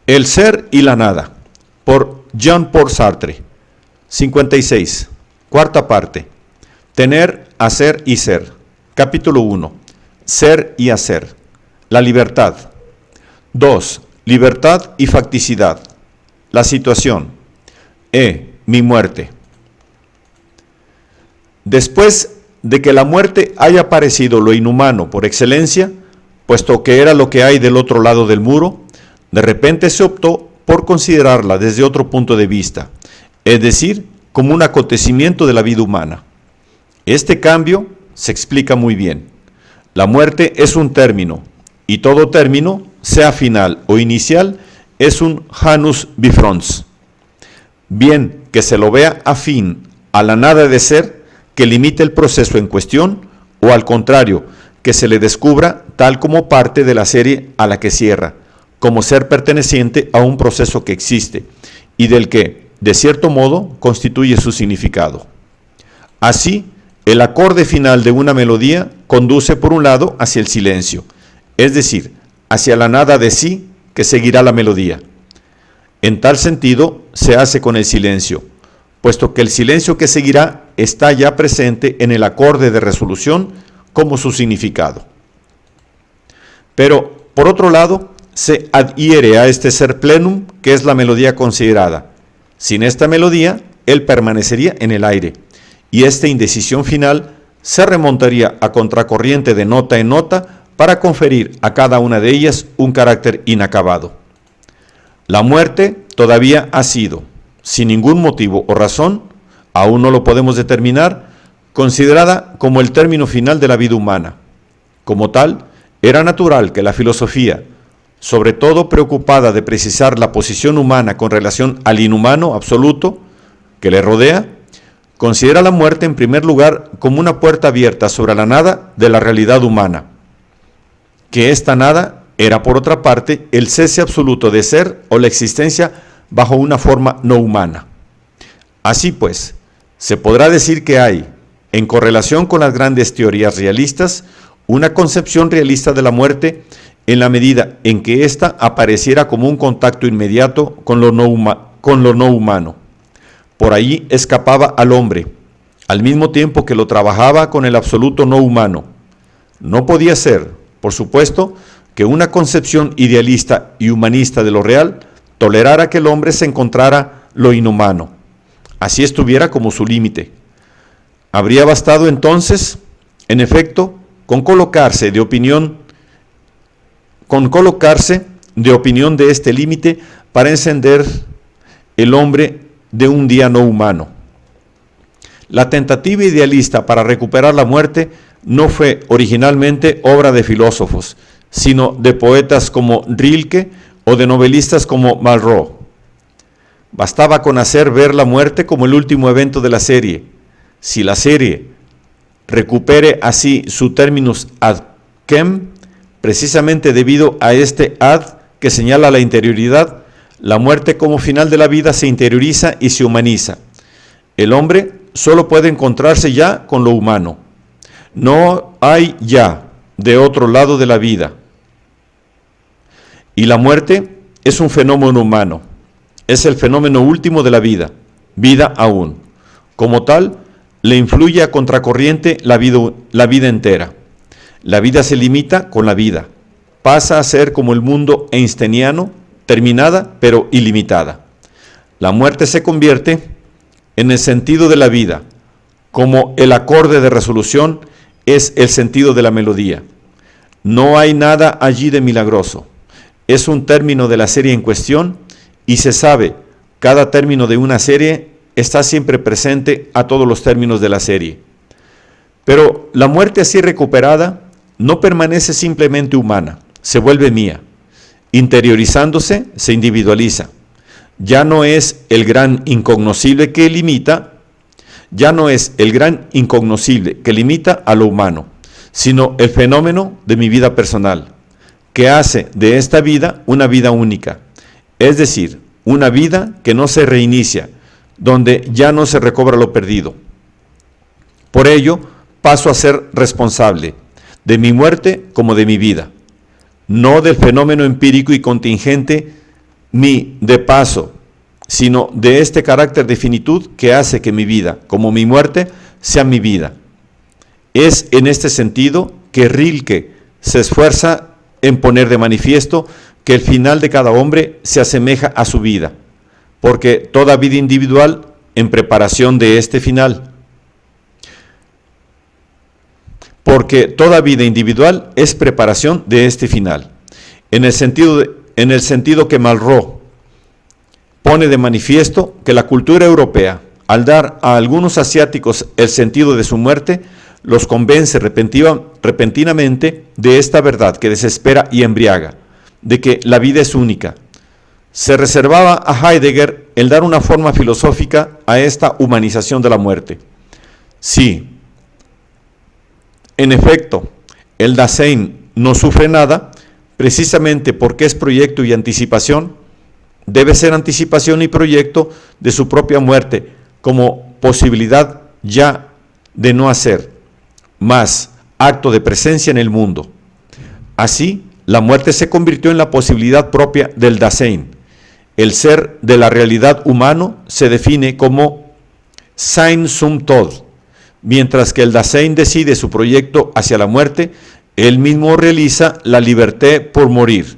El ser y la nada, por Jean-Paul Sartre. 56. Cuarta parte. Tener, hacer y ser. Capítulo 1. Ser y hacer. La libertad. 2. Libertad y facticidad. La situación. Mi muerte. Después de que la muerte haya parecido lo inhumano por excelencia, puesto que era lo que hay del otro lado del muro, de repente se optó por considerarla desde otro punto de vista, es decir, como un acontecimiento de la vida humana. Este cambio se explica muy bien. La muerte es un término, y todo término, sea final o inicial, es un janus bifrons. Bien que se lo vea afín a la nada de ser que limite el proceso en cuestión, o al contrario, que se le descubra tal como parte de la serie a la que cierra, como ser perteneciente a un proceso que existe y del que, de cierto modo, constituye su significado. Así, el acorde final de una melodía conduce por un lado hacia el silencio, es decir, hacia la nada de sí que seguirá la melodía. En tal sentido, se hace con el silencio, puesto que el silencio que seguirá está ya presente en el acorde de resolución como su significado. Pero, por otro lado, se adhiere a este ser plenum que es la melodía considerada. Sin esta melodía, él permanecería en el aire, y esta indecisión final se remontaría a contracorriente de nota en nota para conferir a cada una de ellas un carácter inacabado. La muerte todavía ha sido, sin ningún motivo o razón, aún no lo podemos determinar, considerada como el término final de la vida humana. Como tal, era natural que la filosofía, sobre todo preocupada de precisar la posición humana con relación al inhumano absoluto que le rodea, considera la muerte en primer lugar como una puerta abierta sobre la nada de la realidad humana, que esta nada era por otra parte el cese absoluto de ser o la existencia bajo una forma no humana. Así pues, se podrá decir que hay, en correlación con las grandes teorías realistas, una concepción realista de la muerte en la medida en que ésta apareciera como un contacto inmediato con lo no humano. Por allí escapaba al hombre, al mismo tiempo que lo trabajaba con el absoluto no humano. No podía ser, por supuesto, que una concepción idealista y humanista de lo real tolerara que el hombre se encontrara lo inhumano, así estuviera como su límite. Habría bastado entonces, en efecto, con colocarse de opinión de este límite para encender el hombre de un día no humano. La tentativa idealista para recuperar la muerte no fue originalmente obra de filósofos, sino de poetas como Rilke o de novelistas como Malraux. Bastaba con hacer ver la muerte como el último evento de la serie. Si la serie recupere así su terminus ad quem, precisamente debido a este ad que señala la interioridad, la muerte como final de la vida se interioriza y se humaniza. El hombre solo puede encontrarse ya con lo humano. No hay ya de otro lado de la vida. Y la muerte es un fenómeno humano. Es el fenómeno último de la vida, vida aún. Como tal, le influye a contracorriente la vida entera. La vida se limita con la vida. Pasa a ser como el mundo einsteiniano, terminada pero ilimitada. La muerte se convierte en el sentido de la vida, como el acorde de resolución es el sentido de la melodía. No hay nada allí de milagroso. Es un término de la serie en cuestión y se sabe, cada término de una serie está siempre presente a todos los términos de la serie. Pero la muerte así recuperada no permanece simplemente humana, se vuelve mía. Interiorizándose, se individualiza. Ya no es el gran incognoscible que limita, a lo humano, sino el fenómeno de mi vida personal, que hace de esta vida una vida única, es decir, una vida que no se reinicia, donde ya no se recobra lo perdido. Por ello, paso a ser responsable de mi muerte como de mi vida, no del fenómeno empírico y contingente ni de paso, sino de este carácter de finitud que hace que mi vida, como mi muerte, sea mi vida. Es en este sentido que Rilke se esfuerza en poner de manifiesto que el final de cada hombre se asemeja a su vida, porque toda vida individual en preparación de este final. Porque toda vida individual es preparación de este final. En el sentido que Malraux pone de manifiesto que la cultura europea, al dar a algunos asiáticos el sentido de su muerte, los convence repentinamente de esta verdad que desespera y embriaga, de que la vida es única. Se reservaba a Heidegger el dar una forma filosófica a esta humanización de la muerte. Sí, en efecto, el Dasein no sufre nada, precisamente porque es proyecto y anticipación, debe ser anticipación y proyecto de su propia muerte, como posibilidad ya de no hacer, más acto de presencia en el mundo. Así, la muerte se convirtió en la posibilidad propia del Dasein. El ser de la realidad humano se define como Sein zum Tod, mientras que el Dasein decide su proyecto hacia la muerte, él mismo realiza la liberté por morir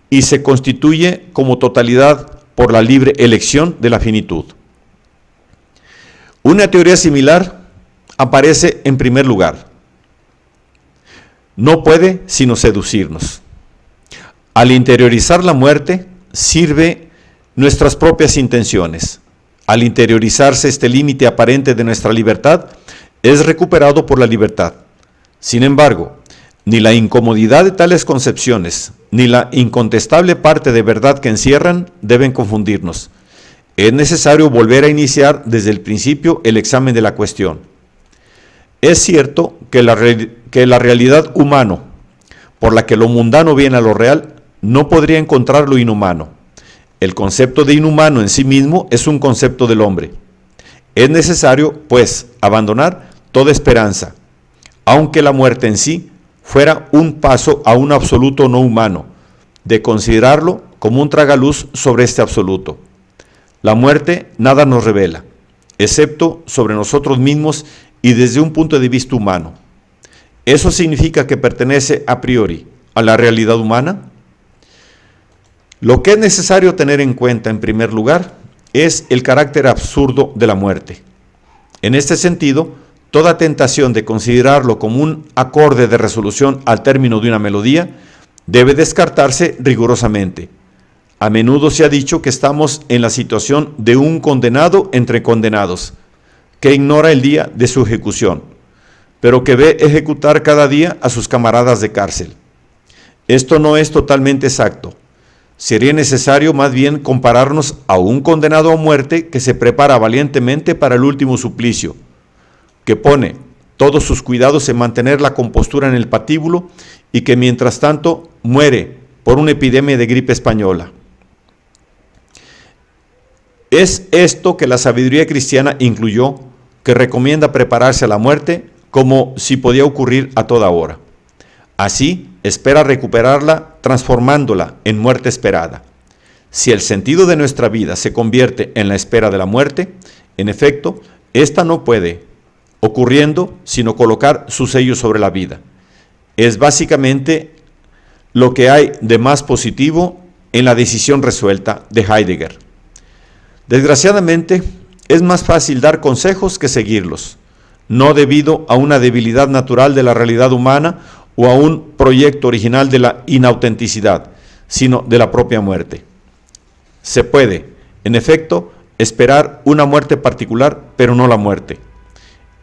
y se constituye como totalidad por la libre elección de la finitud. Una teoría similar aparece en primer lugar. No puede sino seducirnos. Al interiorizar la muerte, sirve nuestras propias intenciones. Al interiorizarse este límite aparente de nuestra libertad, es recuperado por la libertad. Sin embargo, ni la incomodidad de tales concepciones, ni la incontestable parte de verdad que encierran, deben confundirnos. Es necesario volver a iniciar desde el principio el examen de la cuestión. Es cierto que la realidad humana, por la que lo mundano viene a lo real, no podría encontrar lo inhumano. El concepto de inhumano en sí mismo es un concepto del hombre. Es necesario, pues, abandonar toda esperanza, aunque la muerte en sí fuera un paso a un absoluto no humano, de considerarlo como un tragaluz sobre este absoluto. La muerte nada nos revela, excepto sobre nosotros mismos y desde un punto de vista humano. ¿Eso significa que pertenece a priori a la realidad humana? Lo que es necesario tener en cuenta en primer lugar es el carácter absurdo de la muerte. En este sentido, toda tentación de considerarlo como un acorde de resolución al término de una melodía debe descartarse rigurosamente. A menudo se ha dicho que estamos en la situación de un condenado entre condenados, que ignora el día de su ejecución, pero que ve ejecutar cada día a sus camaradas de cárcel. Esto no es totalmente exacto. Sería necesario más bien compararnos a un condenado a muerte que se prepara valientemente para el último suplicio, que pone todos sus cuidados en mantener la compostura en el patíbulo y que mientras tanto muere por una epidemia de gripe española. Es esto que la sabiduría cristiana incluyó, que recomienda prepararse a la muerte como si podía ocurrir a toda hora. Así, espera recuperarla transformándola en muerte esperada. Si el sentido de nuestra vida se convierte en la espera de la muerte, en efecto, esta no puede ocurriendo sino colocar su sello sobre la vida. Es básicamente lo que hay de más positivo en la decisión resuelta de Heidegger. Desgraciadamente, es más fácil dar consejos que seguirlos, no debido a una debilidad natural de la realidad humana o a un proyecto original de la inautenticidad, sino de la propia muerte. Se puede, en efecto, esperar una muerte particular, pero no la muerte.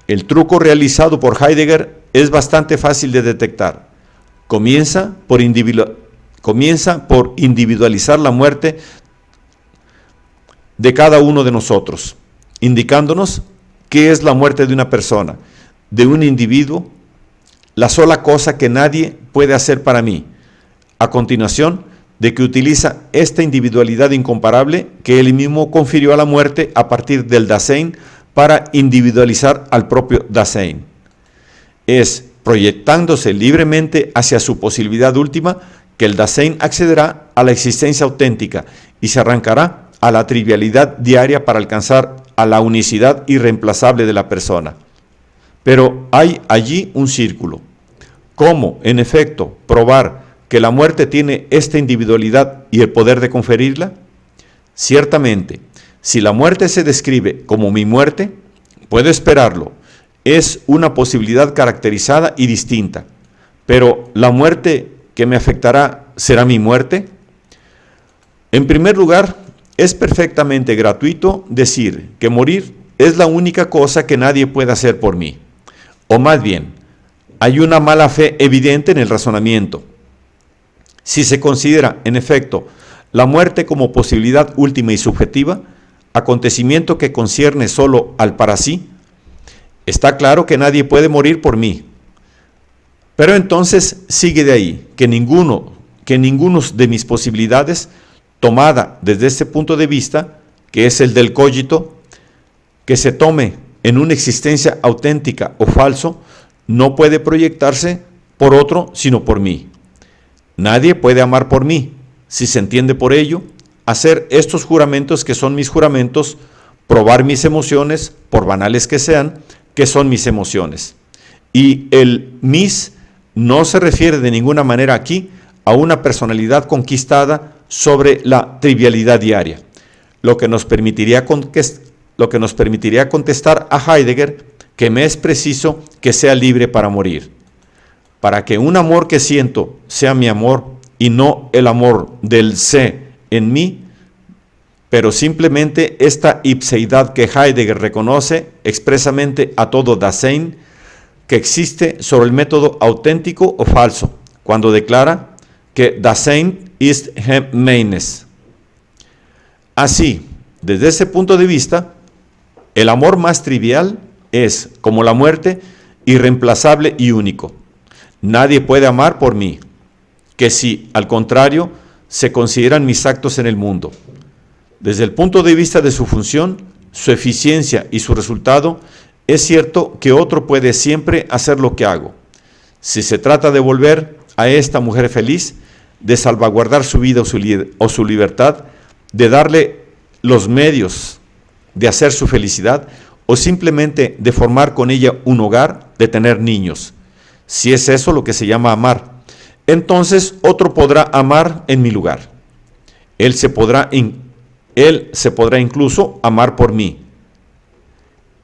El truco realizado por Heidegger es bastante fácil de detectar. Comienza por individualizar la muerte de cada uno de nosotros, indicándonos qué es la muerte de una persona, de un individuo, la sola cosa que nadie puede hacer para mí. A continuación, de que utiliza esta individualidad incomparable que él mismo confirió a la muerte a partir del Dasein para individualizar al propio Dasein. Es proyectándose libremente hacia su posibilidad última que el Dasein accederá a la existencia auténtica y se arrancará a la trivialidad diaria para alcanzar a la unicidad irreemplazable de la persona. Pero hay allí un círculo. ¿Cómo, en efecto, probar que la muerte tiene esta individualidad y el poder de conferirla? Ciertamente, si la muerte se describe como mi muerte, puedo esperarlo. Es una posibilidad caracterizada y distinta. Pero ¿la muerte que me afectará será mi muerte? En primer lugar, es perfectamente gratuito decir que morir es la única cosa que nadie puede hacer por mí. O más bien, hay una mala fe evidente en el razonamiento. Si se considera, en efecto, la muerte como posibilidad última y subjetiva, acontecimiento que concierne solo al para sí, está claro que nadie puede morir por mí. Pero entonces sigue de ahí que ninguno de mis posibilidades, tomada desde este punto de vista, que es el del cogito, que se tome en una existencia auténtica o falso, no puede proyectarse por otro sino por mí. Nadie puede amar por mí, si se entiende por ello, hacer estos juramentos que son mis juramentos, probar mis emociones, por banales que sean, que son mis emociones. Y el mis no se refiere de ninguna manera aquí a una personalidad conquistada sobre la trivialidad diaria, lo que nos permitiría contestar a Heidegger que me es preciso que sea libre para morir. Para que un amor que siento sea mi amor y no el amor del sé en mí, pero simplemente esta ipseidad que Heidegger reconoce expresamente a todo Dasein, que existe sobre el método auténtico o falso, cuando declara que Dasein ist meines. Así, desde ese punto de vista, el amor más trivial es, como la muerte, irreemplazable y único. Nadie puede amar por mí, que si, al contrario, se consideran mis actos en el mundo. Desde el punto de vista de su función, su eficiencia y su resultado, es cierto que otro puede siempre hacer lo que hago. Si se trata de volver a esta mujer feliz, de salvaguardar su vida o su libertad, de darle los medios de hacer su felicidad, o simplemente de formar con ella un hogar, de tener niños. Si es eso lo que se llama amar, entonces otro podrá amar en mi lugar. Él se podrá incluso amar por mí.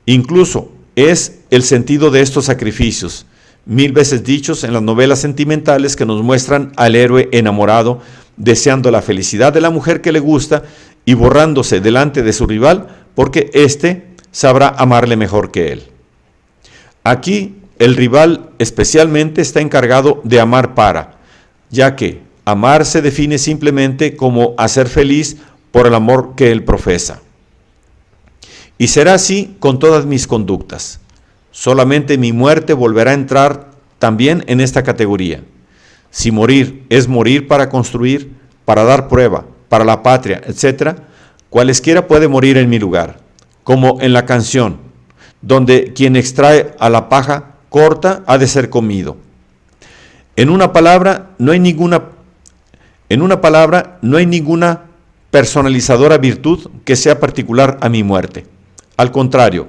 Incluso es el sentido de estos sacrificios, mil veces dichos en las novelas sentimentales que nos muestran al héroe enamorado, deseando la felicidad de la mujer que le gusta y borrándose delante de su rival, porque éste sabrá amarle mejor que él. Aquí el rival especialmente está encargado de amar para, ya que amar se define simplemente como hacer feliz por el amor que él profesa. Y será así con todas mis conductas. Solamente mi muerte volverá a entrar también en esta categoría. Si morir es morir para construir, para dar prueba, para la patria, etc., cualesquiera puede morir en mi lugar, como en la canción, donde quien extrae a la paja corta ha de ser comido. En una palabra, no hay ninguna personalizadora virtud que sea particular a mi muerte. Al contrario,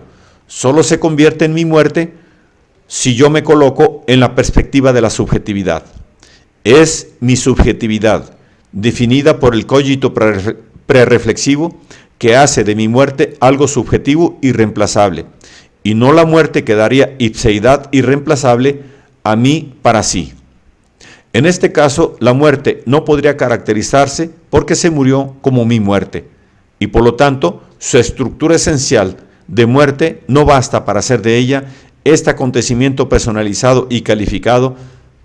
solo se convierte en mi muerte si yo me coloco en la perspectiva de la subjetividad. Es mi subjetividad, definida por el cogito prereflexivo, que hace de mi muerte algo subjetivo y reemplazable, y no la muerte que daría ipseidad irreemplazable a mí para sí. En este caso, la muerte no podría caracterizarse porque se murió como mi muerte, y por lo tanto, su estructura esencial de muerte no basta para hacer de ella este acontecimiento personalizado y calificado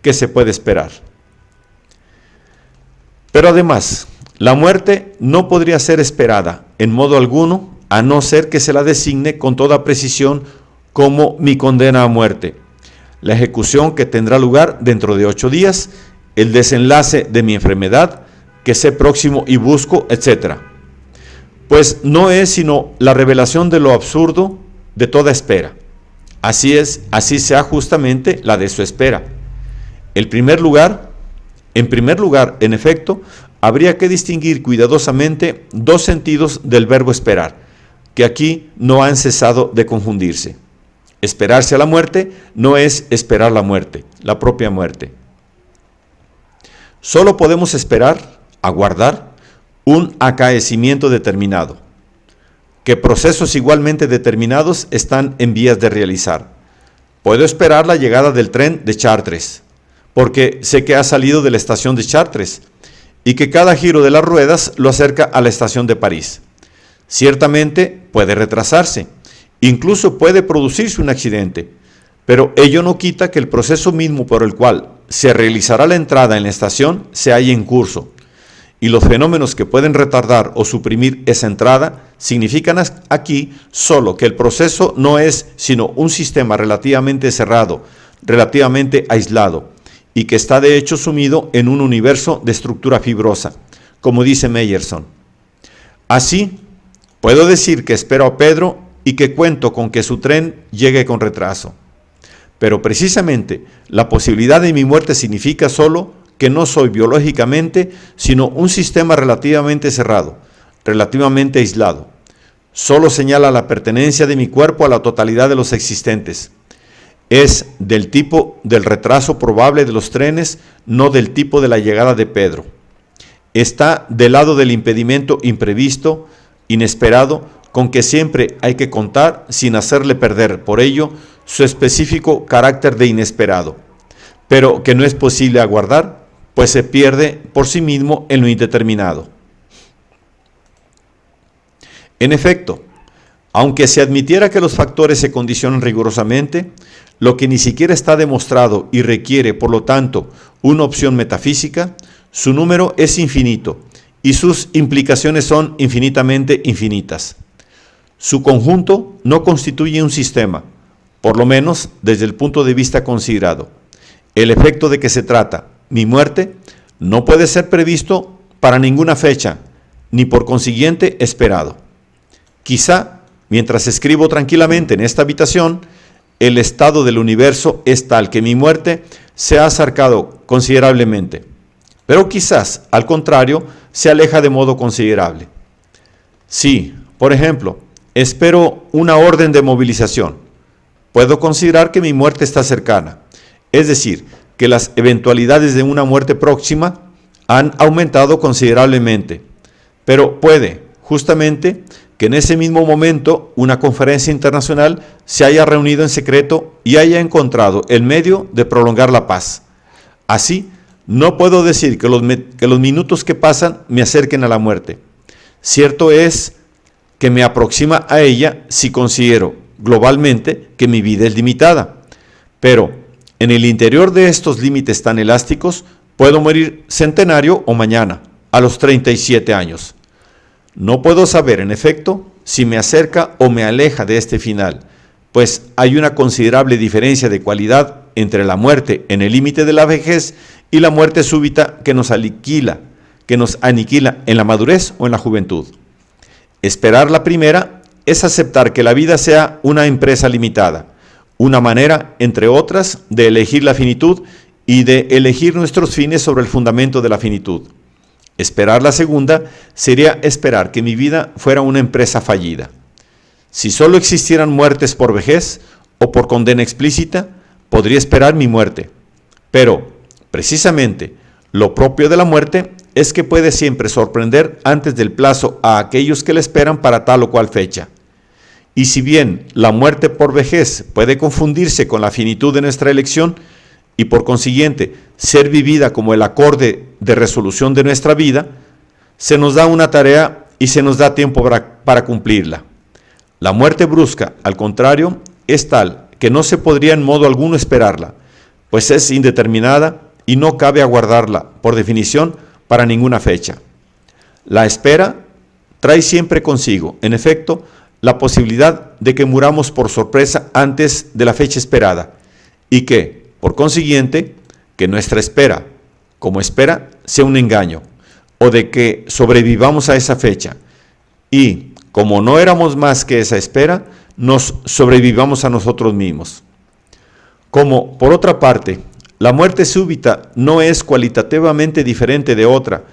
que se puede esperar. Pero además, la muerte no podría ser esperada en modo alguno, a no ser que se la designe con toda precisión como mi condena a muerte, la ejecución que tendrá lugar dentro de 8 días, el desenlace de mi enfermedad, que sé próximo y busco, etc. Pues no es sino la revelación de lo absurdo de toda espera. Así sea justamente la de su espera. En primer lugar, En primer lugar, en efecto, habría que distinguir cuidadosamente dos sentidos del verbo esperar, que aquí no han cesado de confundirse. Esperarse a la muerte no es esperar la muerte, la propia muerte. Solo podemos esperar, aguardar, un acaecimiento determinado, que procesos igualmente determinados están en vías de realizar. Puedo esperar la llegada del tren de Chartres, porque sé que ha salido de la estación de Chartres y que cada giro de las ruedas lo acerca a la estación de París. Ciertamente puede retrasarse, incluso puede producirse un accidente, pero ello no quita que el proceso mismo por el cual se realizará la entrada en la estación se halla en curso, y los fenómenos que pueden retardar o suprimir esa entrada significan aquí solo que el proceso no es sino un sistema relativamente cerrado, relativamente aislado, y que está de hecho sumido en un universo de estructura fibrosa, como dice Meyerson. Así, puedo decir que espero a Pedro y que cuento con que su tren llegue con retraso. Pero precisamente la posibilidad de mi muerte significa solo que no soy biológicamente, sino un sistema relativamente cerrado, relativamente aislado. Solo señala la pertenencia de mi cuerpo a la totalidad de los existentes. Es del tipo del retraso probable de los trenes, no del tipo de la llegada de Pedro. Está del lado del impedimento imprevisto, inesperado, con que siempre hay que contar sin hacerle perder por ello su específico carácter de inesperado, pero que no es posible aguardar, pues se pierde por sí mismo en lo indeterminado. En efecto, aunque se admitiera que los factores se condicionan rigurosamente, lo que ni siquiera está demostrado y requiere, por lo tanto, una opción metafísica, su número es infinito y sus implicaciones son infinitamente infinitas. Su conjunto no constituye un sistema, por lo menos desde el punto de vista considerado. El efecto de que se trata, mi muerte, no puede ser previsto para ninguna fecha, ni por consiguiente esperado. Quizá, mientras escribo tranquilamente en esta habitación, el estado del universo es tal que mi muerte se ha acercado considerablemente, pero quizás, al contrario, se aleja de modo considerable. Si, por ejemplo, espero una orden de movilización, puedo considerar que mi muerte está cercana, es decir, que las eventualidades de una muerte próxima han aumentado considerablemente, pero puede, justamente, que en ese mismo momento una conferencia internacional se haya reunido en secreto y haya encontrado el medio de prolongar la paz. Así, no puedo decir que los minutos que pasan me acerquen a la muerte. Cierto es que me aproxima a ella si considero globalmente que mi vida es limitada, pero en el interior de estos límites tan elásticos puedo morir centenario o mañana, a los 37 años. No puedo saber, en efecto, si me acerca o me aleja de este final, pues hay una considerable diferencia de cualidad entre la muerte en el límite de la vejez y la muerte súbita que nos aniquila en la madurez o en la juventud. Esperar la primera es aceptar que la vida sea una empresa limitada, una manera, entre otras, de elegir la finitud y de elegir nuestros fines sobre el fundamento de la finitud. Esperar la segunda sería esperar que mi vida fuera una empresa fallida. Si solo existieran muertes por vejez o por condena explícita, podría esperar mi muerte. Pero, precisamente, lo propio de la muerte es que puede siempre sorprender antes del plazo a aquellos que la esperan para tal o cual fecha. Y si bien la muerte por vejez puede confundirse con la finitud de nuestra elección y por consiguiente ser vivida como el acorde de resolución de nuestra vida, se nos da una tarea y se nos da tiempo para cumplirla. La muerte brusca, al contrario, es tal que no se podría en modo alguno esperarla, pues es indeterminada y no cabe aguardarla, por definición, para ninguna fecha. La espera trae siempre consigo, en efecto, la posibilidad de que muramos por sorpresa antes de la fecha esperada y que, por consiguiente, que nuestra espera, como espera, sea un engaño, o de que sobrevivamos a esa fecha y, como no éramos más que esa espera, nos sobrevivamos a nosotros mismos. Como, por otra parte, la muerte súbita no es cualitativamente diferente de otra,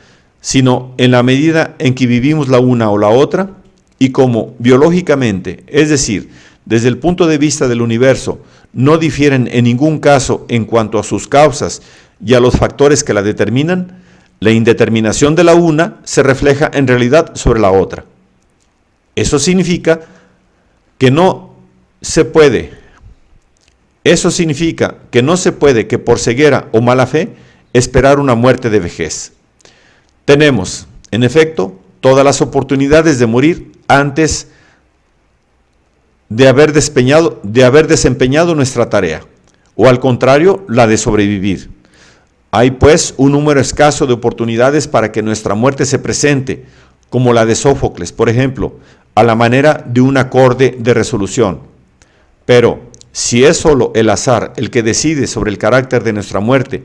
sino en la medida en que vivimos la una o la otra, y como biológicamente, es decir, desde el punto de vista del universo, no difieren en ningún caso en cuanto a sus causas y a los factores que la determinan, la indeterminación de la una se refleja en realidad sobre la otra. Eso significa que no se puede que por ceguera o mala fe esperar una muerte de vejez. Tenemos, en efecto, todas las oportunidades de morir antes de haber desempeñado nuestra tarea, o al contrario, la de sobrevivir. Hay pues un número escaso de oportunidades para que nuestra muerte se presente, como la de Sófocles, por ejemplo, a la manera de un acorde de resolución. Pero si es solo el azar el que decide sobre el carácter de nuestra muerte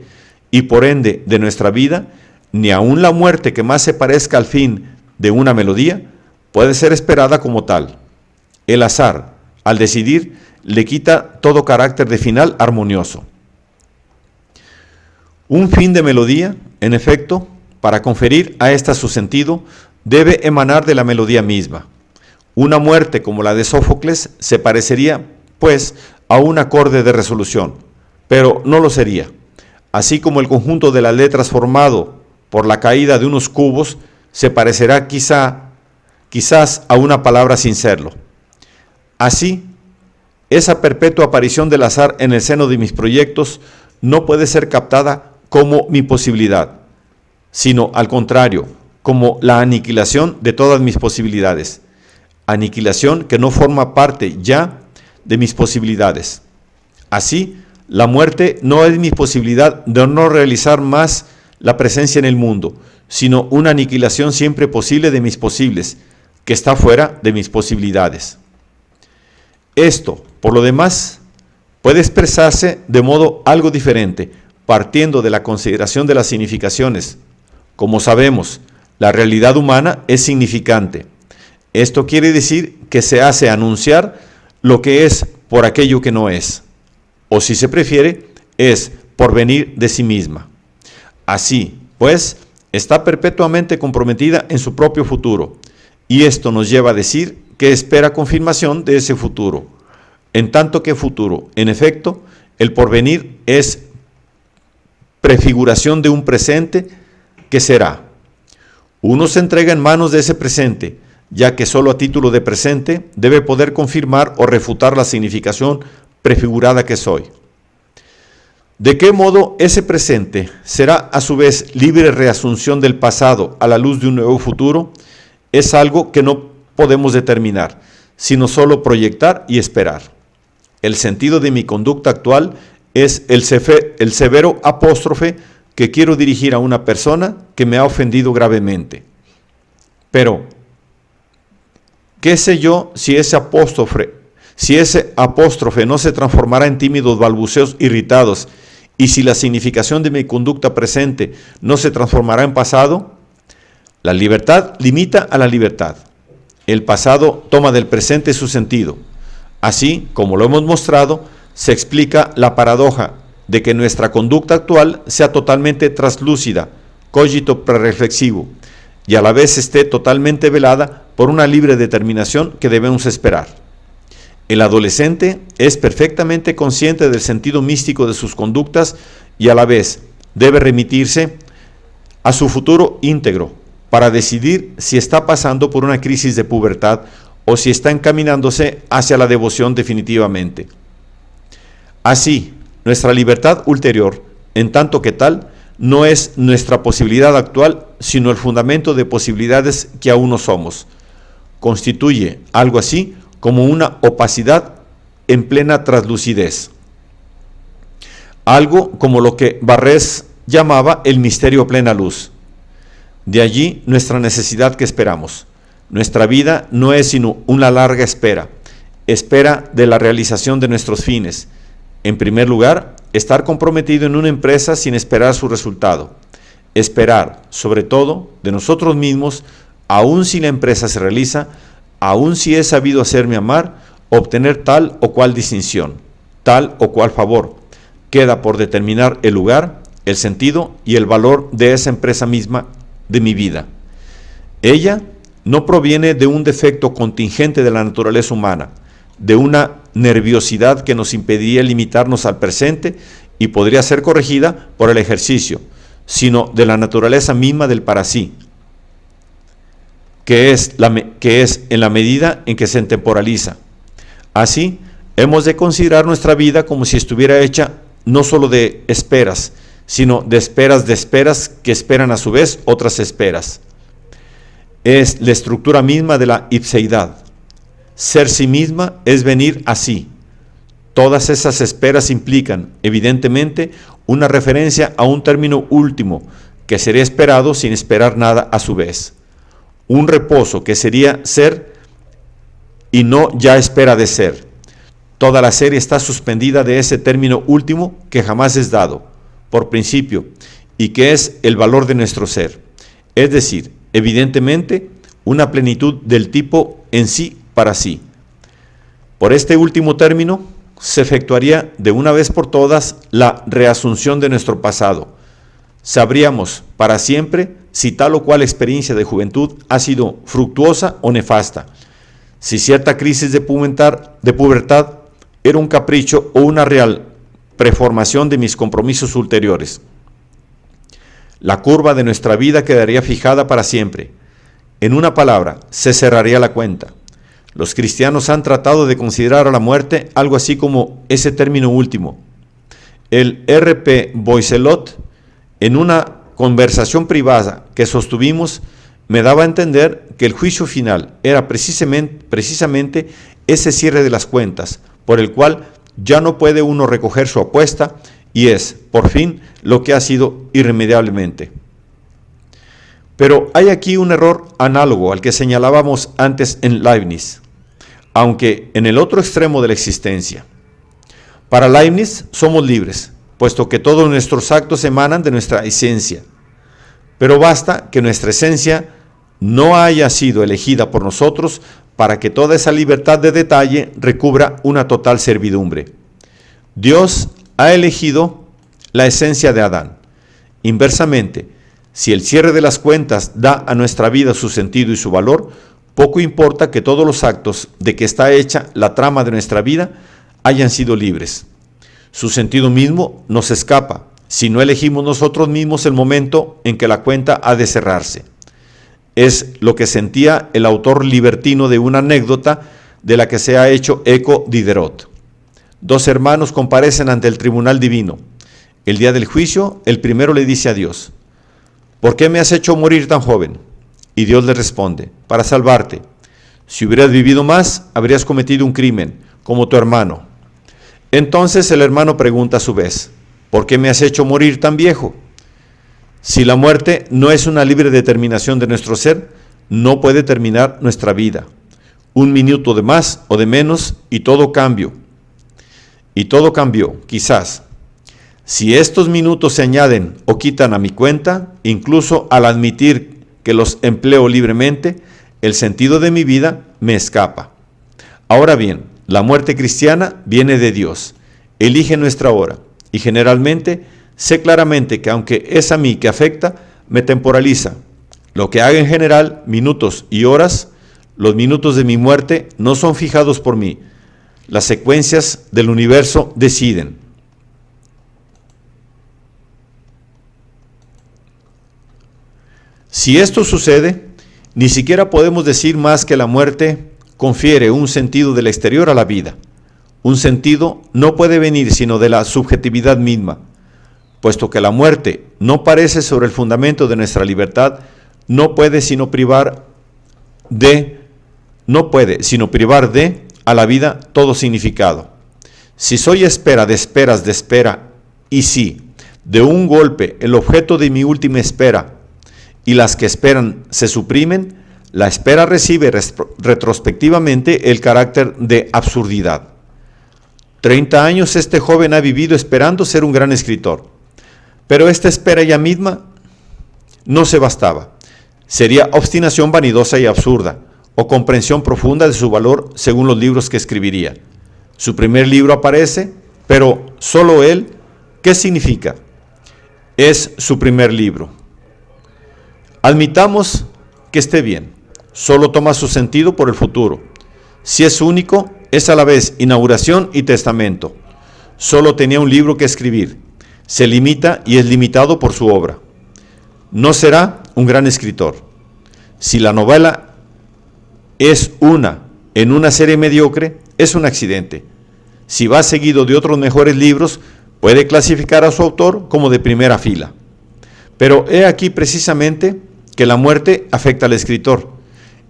y por ende de nuestra vida, ni aun la muerte que más se parezca al fin de una melodía puede ser esperada como tal. El azar, al decidir, le quita todo carácter de final armonioso. Un fin de melodía, en efecto, para conferir a esta su sentido, debe emanar de la melodía misma. Una muerte como la de Sófocles se parecería, pues, a un acorde de resolución, pero no lo sería. Así como el conjunto de las letras formado por la caída de unos cubos se parecerá quizás a una palabra sin serlo. Así, esa perpetua aparición del azar en el seno de mis proyectos no puede ser captada como mi posibilidad, sino al contrario, como la aniquilación de todas mis posibilidades. Aniquilación que no forma parte ya de mis posibilidades. Así, la muerte no es mi posibilidad de no realizar más la presencia en el mundo, sino una aniquilación siempre posible de mis posibles, que está fuera de mis posibilidades. Esto, por lo demás, puede expresarse de modo algo diferente, partiendo de la consideración de las significaciones. Como sabemos, la realidad humana es significante. Esto quiere decir que se hace anunciar lo que es por aquello que no es, o si se prefiere, es por venir de sí misma. Así, pues, está perpetuamente comprometida en su propio futuro, y esto nos lleva a decir que espera confirmación de ese futuro, en tanto que futuro, en efecto, el porvenir es prefiguración de un presente que será. Uno se entrega en manos de ese presente, ya que solo a título de presente debe poder confirmar o refutar la significación prefigurada que soy. ¿De qué modo ese presente será a su vez libre reasunción del pasado a la luz de un nuevo futuro? Es algo que no podemos determinar, sino solo proyectar y esperar. El sentido de mi conducta actual es el severo apóstrofe que quiero dirigir a una persona que me ha ofendido gravemente. Pero, ¿qué sé yo si ese apóstrofe no se transformará en tímidos balbuceos irritados, y si la significación de mi conducta presente no se transformará en pasado? La libertad limita a la libertad. El pasado toma del presente su sentido. Así, como lo hemos mostrado, se explica la paradoja de que nuestra conducta actual sea totalmente traslúcida, cogito prereflexivo, y a la vez esté totalmente velada por una libre determinación que debemos esperar. El adolescente es perfectamente consciente del sentido místico de sus conductas y a la vez debe remitirse a su futuro íntegro para decidir si está pasando por una crisis de pubertad o si está encaminándose hacia la devoción definitivamente. Así, nuestra libertad ulterior, en tanto que tal, no es nuestra posibilidad actual, sino el fundamento de posibilidades que aún no somos. Constituye algo así como una opacidad en plena traslucidez. Algo como lo que Barrés llamaba el misterio plena luz. De allí nuestra necesidad que esperamos. Nuestra vida no es sino una larga espera de la realización de nuestros fines. En primer lugar, estar comprometido en una empresa sin esperar su resultado. Esperar, sobre todo, de nosotros mismos, aun si la empresa se realiza, aun si he sabido hacerme amar, obtener tal o cual distinción, tal o cual favor, queda por determinar el lugar, el sentido y el valor de esa empresa misma de mi vida. Ella no proviene de un defecto contingente de la naturaleza humana, de una nerviosidad que nos impediría limitarnos al presente y podría ser corregida por el ejercicio, sino de la naturaleza misma del para sí, que es en la medida en que se temporaliza. Así, hemos de considerar nuestra vida como si estuviera hecha no solo de esperas, sino de esperas que esperan a su vez otras esperas. Es la estructura misma de la ipseidad. Ser sí misma es venir así. Todas esas esperas implican, evidentemente, una referencia a un término último, que sería esperado sin esperar nada a su vez. Un reposo que sería ser y no ya espera de ser. Toda la serie está suspendida de ese término último que jamás es dado, por principio, y que es el valor de nuestro ser. Es decir, evidentemente, una plenitud del tipo en sí para sí. Por este último término, se efectuaría de una vez por todas la reasunción de nuestro pasado. Sabríamos para siempre si tal o cual experiencia de juventud ha sido fructuosa o nefasta, si cierta crisis de pubertad era un capricho o una real preformación de mis compromisos ulteriores. La curva de nuestra vida quedaría fijada para siempre. En una palabra, se cerraría la cuenta. Los cristianos han tratado de considerar a la muerte algo así como ese término último. El R.P. Boiselot, en una conversación privada que sostuvimos, me daba a entender que el juicio final era precisamente ese cierre de las cuentas, por el cual ya no puede uno recoger su apuesta y es, por fin, lo que ha sido irremediablemente. Pero hay aquí un error análogo al que señalábamos antes en Leibniz, aunque en el otro extremo de la existencia. Para Leibniz somos libres, puesto que todos nuestros actos emanan de nuestra esencia. Pero basta que nuestra esencia no haya sido elegida por nosotros para que toda esa libertad de detalle recubra una total servidumbre. Dios ha elegido la esencia de Adán. Inversamente, si el cierre de las cuentas da a nuestra vida su sentido y su valor, poco importa que todos los actos de que está hecha la trama de nuestra vida hayan sido libres. Su sentido mismo nos escapa si no elegimos nosotros mismos el momento en que la cuenta ha de cerrarse. Es lo que sentía el autor libertino de una anécdota de la que se ha hecho eco Diderot. Dos hermanos comparecen ante el tribunal divino. El día del juicio, el primero le dice a Dios: ¿por qué me has hecho morir tan joven? Y Dios le responde: para salvarte. Si hubieras vivido más, habrías cometido un crimen, como tu hermano. Entonces el hermano pregunta a su vez: ¿por qué me has hecho morir tan viejo? Si la muerte no es una libre determinación de nuestro ser, no puede terminar nuestra vida. Un minuto de más o de menos y todo cambió. Y todo cambió, quizás. Si estos minutos se añaden o quitan a mi cuenta, incluso al admitir que los empleo libremente, el sentido de mi vida me escapa. Ahora bien, la muerte cristiana viene de Dios, elige nuestra hora, y generalmente sé claramente que aunque es a mí que afecta, me temporaliza. Lo que haga en general, minutos y horas, los minutos de mi muerte no son fijados por mí. Las secuencias del universo deciden. Si esto sucede, ni siquiera podemos decir más que la muerte confiere un sentido del exterior a la vida. Un sentido no puede venir sino de la subjetividad misma. Puesto que la muerte no parece sobre el fundamento de nuestra libertad, no puede sino privar de a la vida todo significado. Si soy espera, y si, de un golpe, el objeto de mi última espera y las que esperan se suprimen, la espera recibe retrospectivamente el carácter de absurdidad. 30 años este joven ha vivido esperando ser un gran escritor. Pero esta espera ella misma no se bastaba. Sería obstinación vanidosa y absurda, o comprensión profunda de su valor según los libros que escribiría. Su primer libro aparece, pero solo él ¿Qué significa? Es su primer libro. Admitamos que esté bien, solo toma su sentido por el futuro. Si es único, es a la vez inauguración y testamento. Solo tenía un libro que escribir. Se limita y es limitado por su obra. No será un gran escritor. Si la novela es en una serie mediocre, es un accidente. Si va seguido de otros mejores libros, puede clasificar a su autor como de primera fila. Pero he aquí precisamente que la muerte afecta al escritor,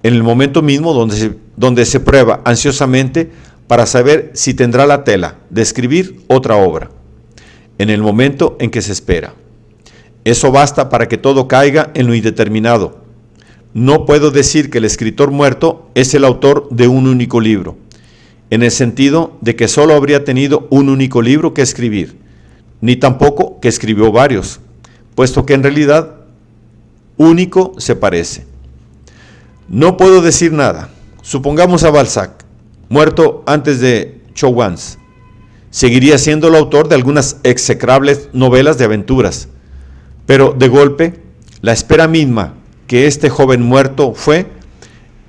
en el momento mismo donde se prueba ansiosamente para saber si tendrá la tela de escribir otra obra, en el momento en que se espera. Eso basta para que todo caiga en lo indeterminado. No puedo decir que el escritor muerto es el autor de un único libro, en el sentido de que solo habría tenido un único libro que escribir, ni tampoco que escribió varios, puesto que en realidad único se parece. No puedo decir nada. Supongamos a Balzac, muerto antes de Chouans. Seguiría siendo el autor de algunas execrables novelas de aventuras, pero de golpe, la espera misma que este joven muerto fue,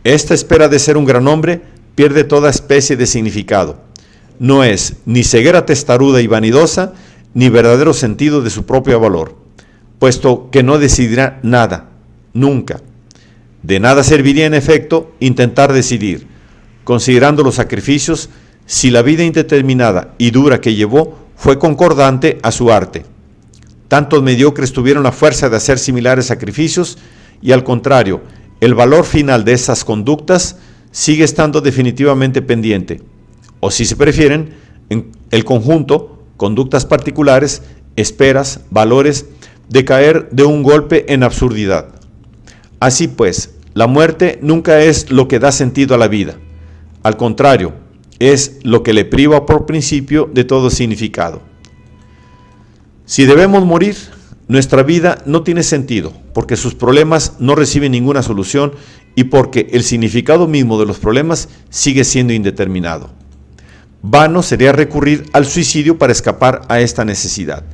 esta espera de ser un gran hombre, pierde toda especie de significado. No es ni ceguera testaruda y vanidosa, ni verdadero sentido de su propio valor, puesto que no decidirá nada, nunca. De nada serviría en efecto intentar decidir, considerando los sacrificios, si la vida indeterminada y dura que llevó fue concordante a su arte. Tantos mediocres tuvieron la fuerza de hacer similares sacrificios y al contrario, el valor final de esas conductas sigue estando definitivamente pendiente, o si se prefieren, en el conjunto, conductas particulares, esperas, valores, de caer de un golpe en absurdidad. Así pues, la muerte nunca es lo que da sentido a la vida. Al contrario, es lo que le priva por principio de todo significado. Si debemos morir, nuestra vida no tiene sentido, porque sus problemas no reciben ninguna solución y porque el significado mismo de los problemas sigue siendo indeterminado. Vano sería recurrir al suicidio para escapar a esta necesidad.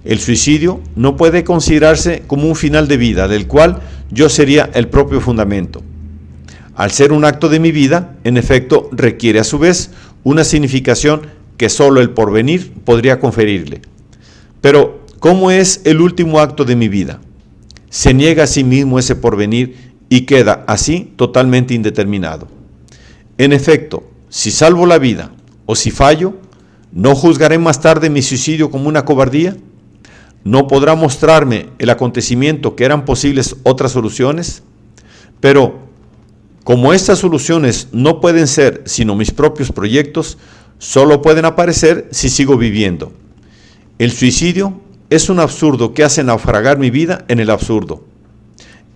El suicidio no puede considerarse como un final de vida, del cual yo sería el propio fundamento. Al ser un acto de mi vida, en efecto, requiere a su vez una significación que solo el porvenir podría conferirle. Pero, ¿cómo es el último acto de mi vida? Se niega a sí mismo ese porvenir y queda así totalmente indeterminado. En efecto, si salvo la vida o si fallo, ¿no juzgaré más tarde mi suicidio como una cobardía? ¿No podrá mostrarme el acontecimiento que eran posibles otras soluciones? Pero, como estas soluciones no pueden ser sino mis propios proyectos, solo pueden aparecer si sigo viviendo. El suicidio es un absurdo que hace naufragar mi vida en el absurdo.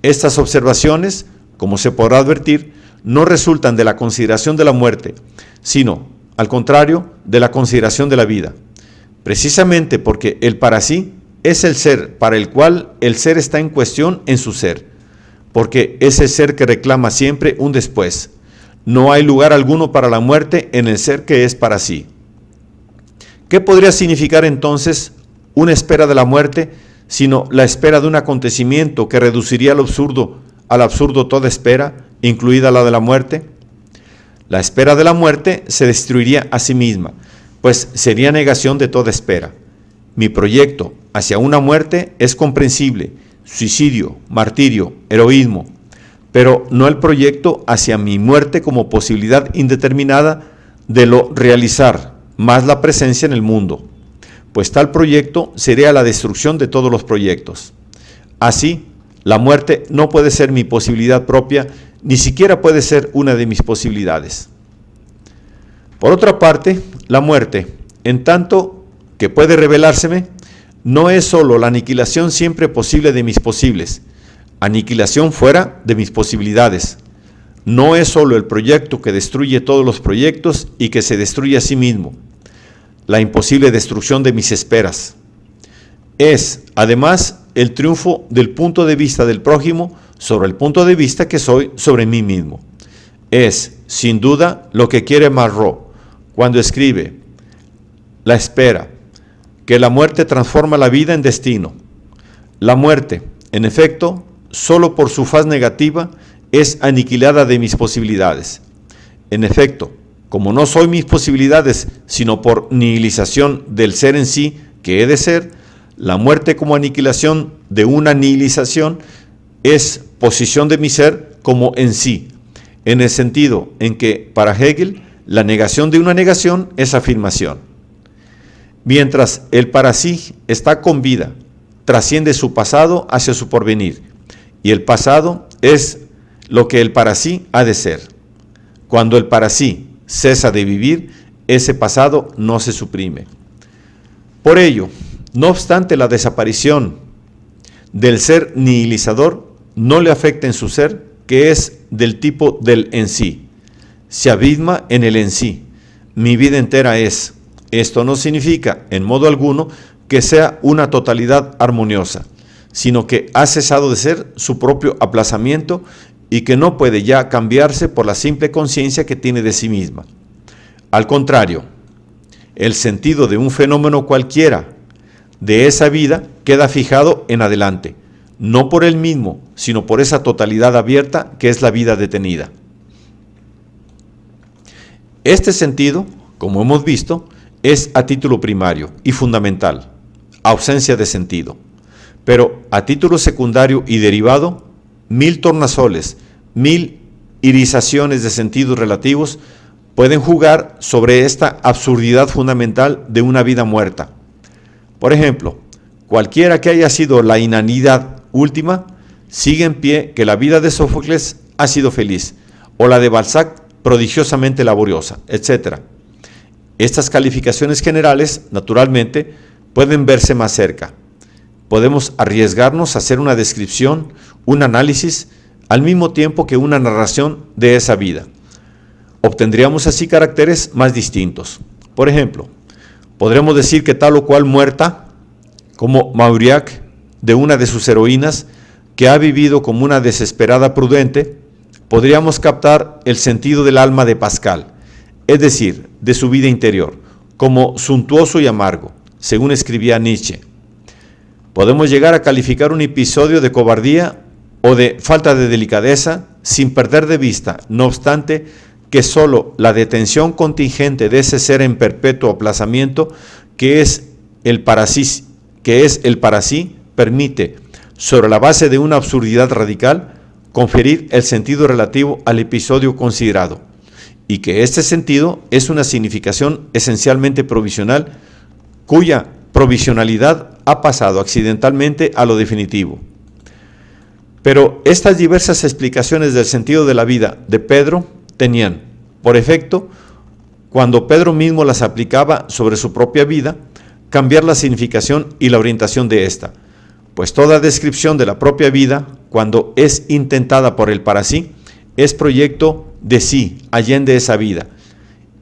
Estas observaciones, como se podrá advertir, no resultan de la consideración de la muerte, sino, al contrario, de la consideración de la vida. Precisamente porque el para sí es el ser para el cual el ser está en cuestión en su ser, porque es el ser que reclama siempre un después. No hay lugar alguno para la muerte en el ser que es para sí. ¿Qué podría significar entonces una espera de la muerte, sino la espera de un acontecimiento que reduciría al absurdo toda espera, incluida la de la muerte? La espera de la muerte se destruiría a sí misma, pues sería negación de toda espera. Mi proyecto hacia una muerte es comprensible, suicidio, martirio, heroísmo, pero no el proyecto hacia mi muerte como posibilidad indeterminada de lo realizar, más la presencia en el mundo, pues tal proyecto sería la destrucción de todos los proyectos. Así, la muerte no puede ser mi posibilidad propia, ni siquiera puede ser una de mis posibilidades. Por otra parte, la muerte, en tanto que puede revelárseme, no es sólo la aniquilación siempre posible de mis posibles, aniquilación fuera de mis posibilidades. No es sólo el proyecto que destruye todos los proyectos y que se destruye a sí mismo, la imposible destrucción de mis esperas. Es, además, el triunfo del punto de vista del prójimo sobre el punto de vista que soy sobre mí mismo. Es, sin duda, lo que quiere Marrot cuando escribe: la espera, que la muerte transforma la vida en destino. La muerte, en efecto, solo por su faz negativa, es aniquilada de mis posibilidades. En efecto, como no soy mis posibilidades, sino por nihilización del ser en sí que he de ser, la muerte como aniquilación de una nihilización es posición de mi ser como en sí, en el sentido en que, para Hegel, la negación de una negación es afirmación. Mientras el para sí está con vida, trasciende su pasado hacia su porvenir, y el pasado es lo que el para sí ha de ser. Cuando el para sí cesa de vivir, ese pasado no se suprime. Por ello, no obstante la desaparición del ser nihilizador, no le afecta en su ser, que es del tipo del en sí. Se abisma en el en sí. Mi vida entera es. Esto no significa, en modo alguno, que sea una totalidad armoniosa, sino que ha cesado de ser su propio aplazamiento y que no puede ya cambiarse por la simple conciencia que tiene de sí misma. Al contrario, el sentido de un fenómeno cualquiera de esa vida queda fijado en adelante, no por él mismo, sino por esa totalidad abierta que es la vida detenida. Este sentido, como hemos visto, es a título primario y fundamental, ausencia de sentido. Pero a título secundario y derivado, 1000 tornasoles, 1000 irisaciones de sentidos relativos pueden jugar sobre esta absurdidad fundamental de una vida muerta. Por ejemplo, cualquiera que haya sido la inanidad última, sigue en pie que la vida de Sófocles ha sido feliz, o la de Balzac prodigiosamente laboriosa, etc. Estas calificaciones generales, naturalmente, pueden verse más cerca. Podemos arriesgarnos a hacer una descripción, un análisis, al mismo tiempo que una narración de esa vida. Obtendríamos así caracteres más distintos. Por ejemplo, podremos decir que tal o cual muerta, como Mauriac, de una de sus heroínas, que ha vivido como una desesperada prudente, podríamos captar el sentido del alma de Pascal, es decir, de su vida interior, como suntuoso y amargo, según escribía Nietzsche. Podemos llegar a calificar un episodio de cobardía o de falta de delicadeza sin perder de vista, no obstante, que solo la detención contingente de ese ser en perpetuo aplazamiento que es el para sí, permite, sobre la base de una absurdidad radical, conferir el sentido relativo al episodio considerado, y que este sentido es una significación esencialmente provisional, cuya provisionalidad ha pasado accidentalmente a lo definitivo. Pero estas diversas explicaciones del sentido de la vida de Pedro tenían, por efecto, cuando Pedro mismo las aplicaba sobre su propia vida, cambiar la significación y la orientación de ésta, pues toda descripción de la propia vida, cuando es intentada por el para sí, es proyecto de sí, allende esa vida,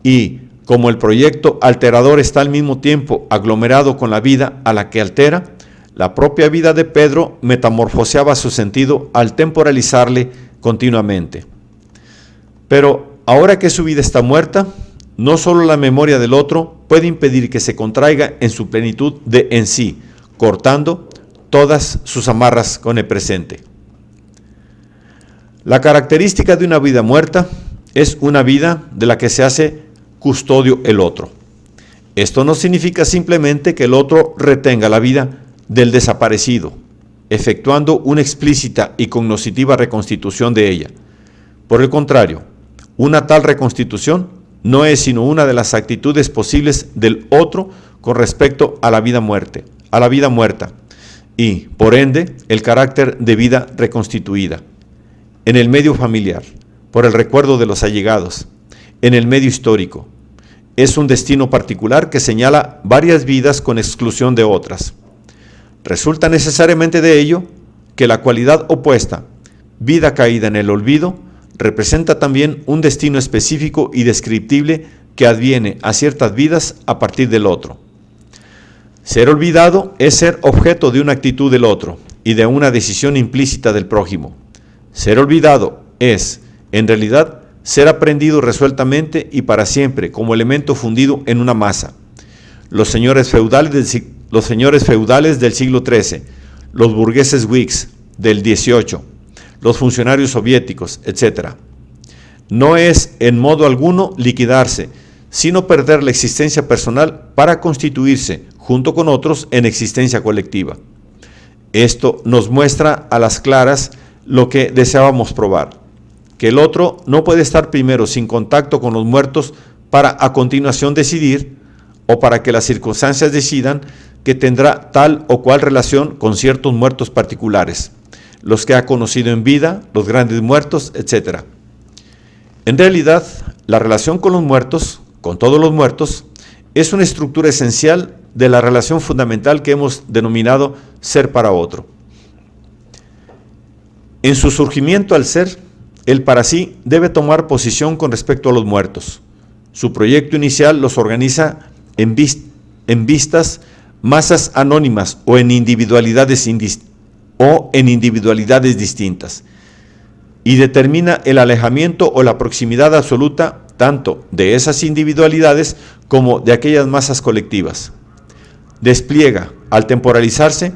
y como el proyecto alterador está al mismo tiempo aglomerado con la vida a la que altera, la propia vida de Pedro metamorfoseaba su sentido al temporalizarle continuamente. Pero ahora que su vida está muerta, no solo la memoria del otro puede impedir que se contraiga en su plenitud de en sí, cortando todas sus amarras con el presente. La característica de una vida muerta es una vida de la que se hace custodio el otro. Esto no significa simplemente que el otro retenga la vida del desaparecido, efectuando una explícita y cognoscitiva reconstitución de ella. Por el contrario, una tal reconstitución no es sino una de las actitudes posibles del otro con respecto a la vida muerta, y, por ende, el carácter de vida reconstituida. En el medio familiar, por el recuerdo de los allegados, en el medio histórico, es un destino particular que señala varias vidas con exclusión de otras. Resulta necesariamente de ello que la cualidad opuesta, vida caída en el olvido, representa también un destino específico y descriptible que adviene a ciertas vidas a partir del otro. Ser olvidado es ser objeto de una actitud del otro y de una decisión implícita del prójimo. Ser olvidado es, en realidad, ser aprendido resueltamente y para siempre como elemento fundido en una masa. Los señores feudales los señores feudales del siglo XIII, los burgueses Whigs del XVIII, los funcionarios soviéticos, etc. No es en modo alguno liquidarse, sino perder la existencia personal para constituirse, junto con otros, en existencia colectiva. Esto nos muestra a las claras lo que deseábamos probar, que el otro no puede estar primero sin contacto con los muertos para a continuación decidir, o para que las circunstancias decidan que tendrá tal o cual relación con ciertos muertos particulares, los que ha conocido en vida, los grandes muertos, etc. En realidad, la relación con los muertos, con todos los muertos, es una estructura esencial de la relación fundamental que hemos denominado ser para otro. En su surgimiento al ser, el para sí debe tomar posición con respecto a los muertos. Su proyecto inicial los organiza en vistas, masas anónimas o en individualidades distintas, y determina el alejamiento o la proximidad absoluta tanto de esas individualidades como de aquellas masas colectivas. Despliega, al temporalizarse,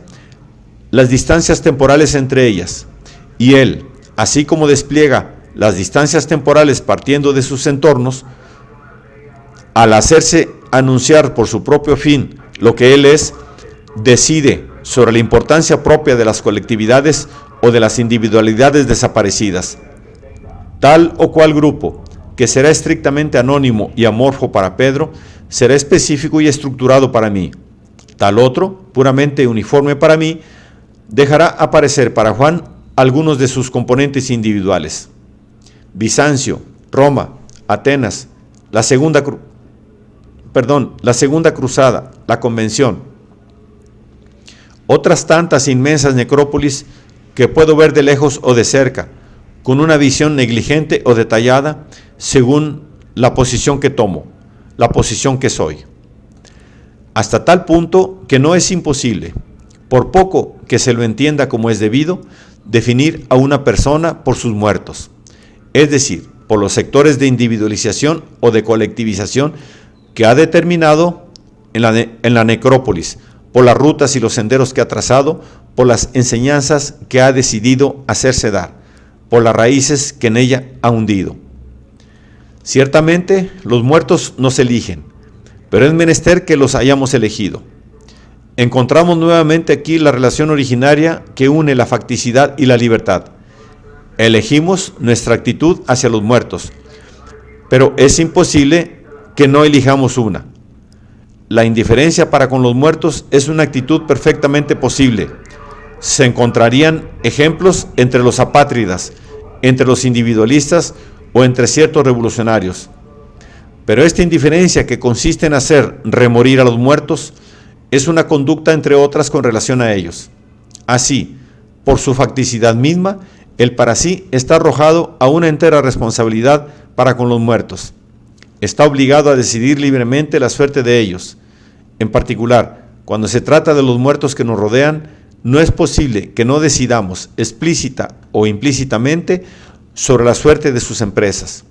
las distancias temporales entre ellas, y él, así como despliega las distancias temporales partiendo de sus entornos, al hacerse anunciar por su propio fin lo que él es, decide sobre la importancia propia de las colectividades o de las individualidades desaparecidas. Tal o cual grupo, que será estrictamente anónimo y amorfo para Pedro, será específico y estructurado para mí. Tal otro, puramente uniforme para mí, dejará aparecer para Juan algunos de sus componentes individuales. Bizancio, Roma, Atenas, la Segunda Cruzada, la Convención. Otras tantas inmensas necrópolis que puedo ver de lejos o de cerca, con una visión negligente o detallada, según la posición que tomo, la posición que soy. Hasta tal punto que no es imposible, por poco que se lo entienda como es debido, definir a una persona por sus muertos, es decir, por los sectores de individualización o de colectivización que ha determinado en la necrópolis, por las rutas y los senderos que ha trazado, por las enseñanzas que ha decidido hacerse dar, por las raíces que en ella ha hundido. Ciertamente, los muertos nos eligen, pero es menester que los hayamos elegido. Encontramos nuevamente aquí la relación originaria que une la facticidad y la libertad. Elegimos nuestra actitud hacia los muertos, pero es imposible que no elijamos una. La indiferencia para con los muertos es una actitud perfectamente posible. Se encontrarían ejemplos entre los apátridas, entre los individualistas o entre ciertos revolucionarios. Pero esta indiferencia, que consiste en hacer remorir a los muertos, es una conducta entre otras con relación a ellos. Así, por su facticidad misma, el para sí está arrojado a una entera responsabilidad para con los muertos. Está obligado a decidir libremente la suerte de ellos. En particular, cuando se trata de los muertos que nos rodean, no es posible que no decidamos explícita o implícitamente sobre la suerte de sus empresas.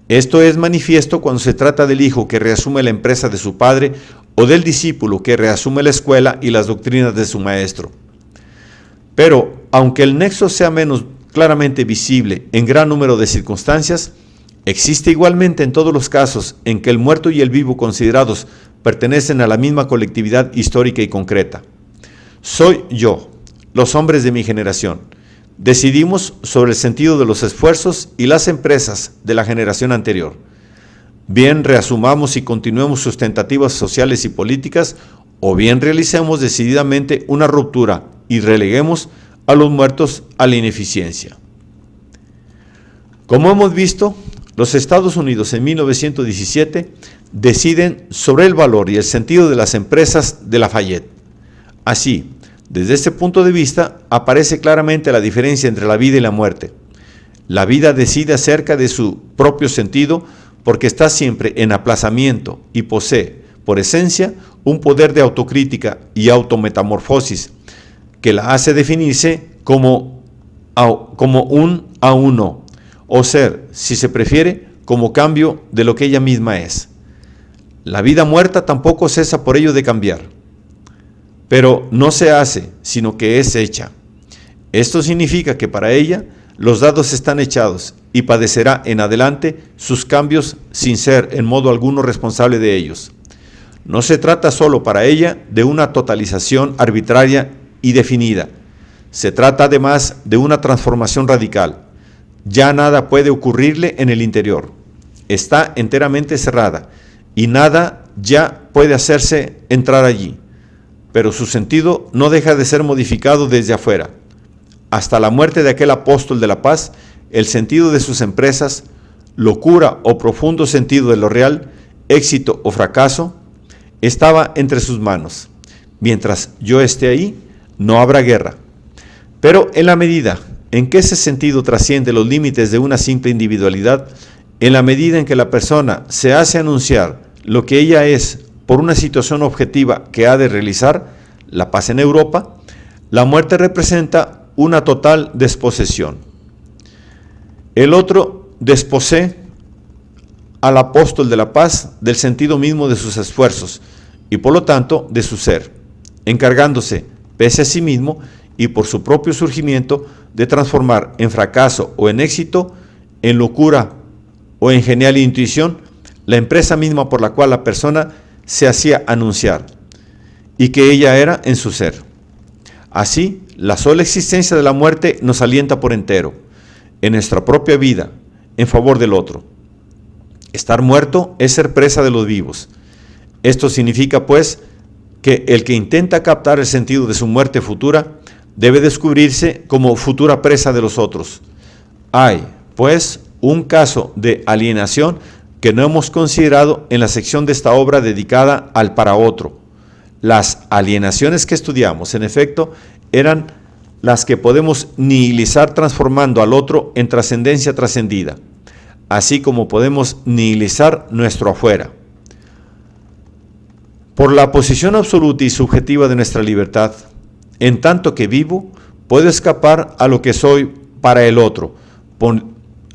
Esto es manifiesto cuando se trata del hijo que reasume la empresa de su padre o del discípulo que reasume la escuela y las doctrinas de su maestro. Pero, aunque el nexo sea menos claramente visible en gran número de circunstancias, existe igualmente en todos los casos en que el muerto y el vivo considerados pertenecen a la misma colectividad histórica y concreta. Soy yo, los hombres de mi generación. Decidimos sobre el sentido de los esfuerzos y las empresas de la generación anterior. Bien reasumamos y continuemos sus tentativas sociales y políticas, o bien realicemos decididamente una ruptura y releguemos a los muertos a la ineficiencia. Como hemos visto, los Estados Unidos en 1917 deciden sobre el valor y el sentido de las empresas de Lafayette. Así, desde este punto de vista, aparece claramente la diferencia entre la vida y la muerte. La vida decide acerca de su propio sentido porque está siempre en aplazamiento y posee, por esencia, un poder de autocrítica y autometamorfosis que la hace definirse como un a uno, o ser, si se prefiere, como cambio de lo que ella misma es. La vida muerta tampoco cesa por ello de cambiar. pero no se hace, sino que es hecha. Esto significa que para ella los dados están echados y padecerá en adelante sus cambios sin ser en modo alguno responsable de ellos. No se trata solo para ella de una totalización arbitraria y definida. Se trata además de una transformación radical. Ya nada puede ocurrirle en el interior. Está enteramente cerrada y nada ya puede hacerse entrar allí. Pero su sentido no deja de ser modificado desde afuera. Hasta la muerte de aquel apóstol de la paz, el sentido de sus empresas, locura o profundo sentido de lo real, éxito o fracaso, estaba entre sus manos. Mientras yo esté ahí, no habrá guerra. Pero en la medida en que ese sentido trasciende los límites de una simple individualidad, en la medida en que la persona se hace anunciar lo que ella es por una situación objetiva que ha de realizar, la paz en Europa, la muerte representa una total desposesión. El otro desposee al apóstol de la paz del sentido mismo de sus esfuerzos y por lo tanto de su ser, encargándose, pese a sí mismo y por su propio surgimiento, de transformar en fracaso o en éxito, en locura o en genial intuición, la empresa misma por la cual la persona se hacía anunciar y que ella era en su ser. Así, la sola existencia de la muerte nos alienta por entero, en nuestra propia vida, en favor del otro. Estar muerto es ser presa de los vivos. Esto significa, pues, que el que intenta captar el sentido de su muerte futura debe descubrirse como futura presa de los otros. Hay, pues, un caso de alienación que no hemos considerado en la sección de esta obra dedicada al para otro. Las alienaciones que estudiamos, en efecto, eran las que podemos nihilizar transformando al otro en trascendencia trascendida, así como podemos nihilizar nuestro afuera. Por la posición absoluta y subjetiva de nuestra libertad, en tanto que vivo, puedo escapar a lo que soy para el otro,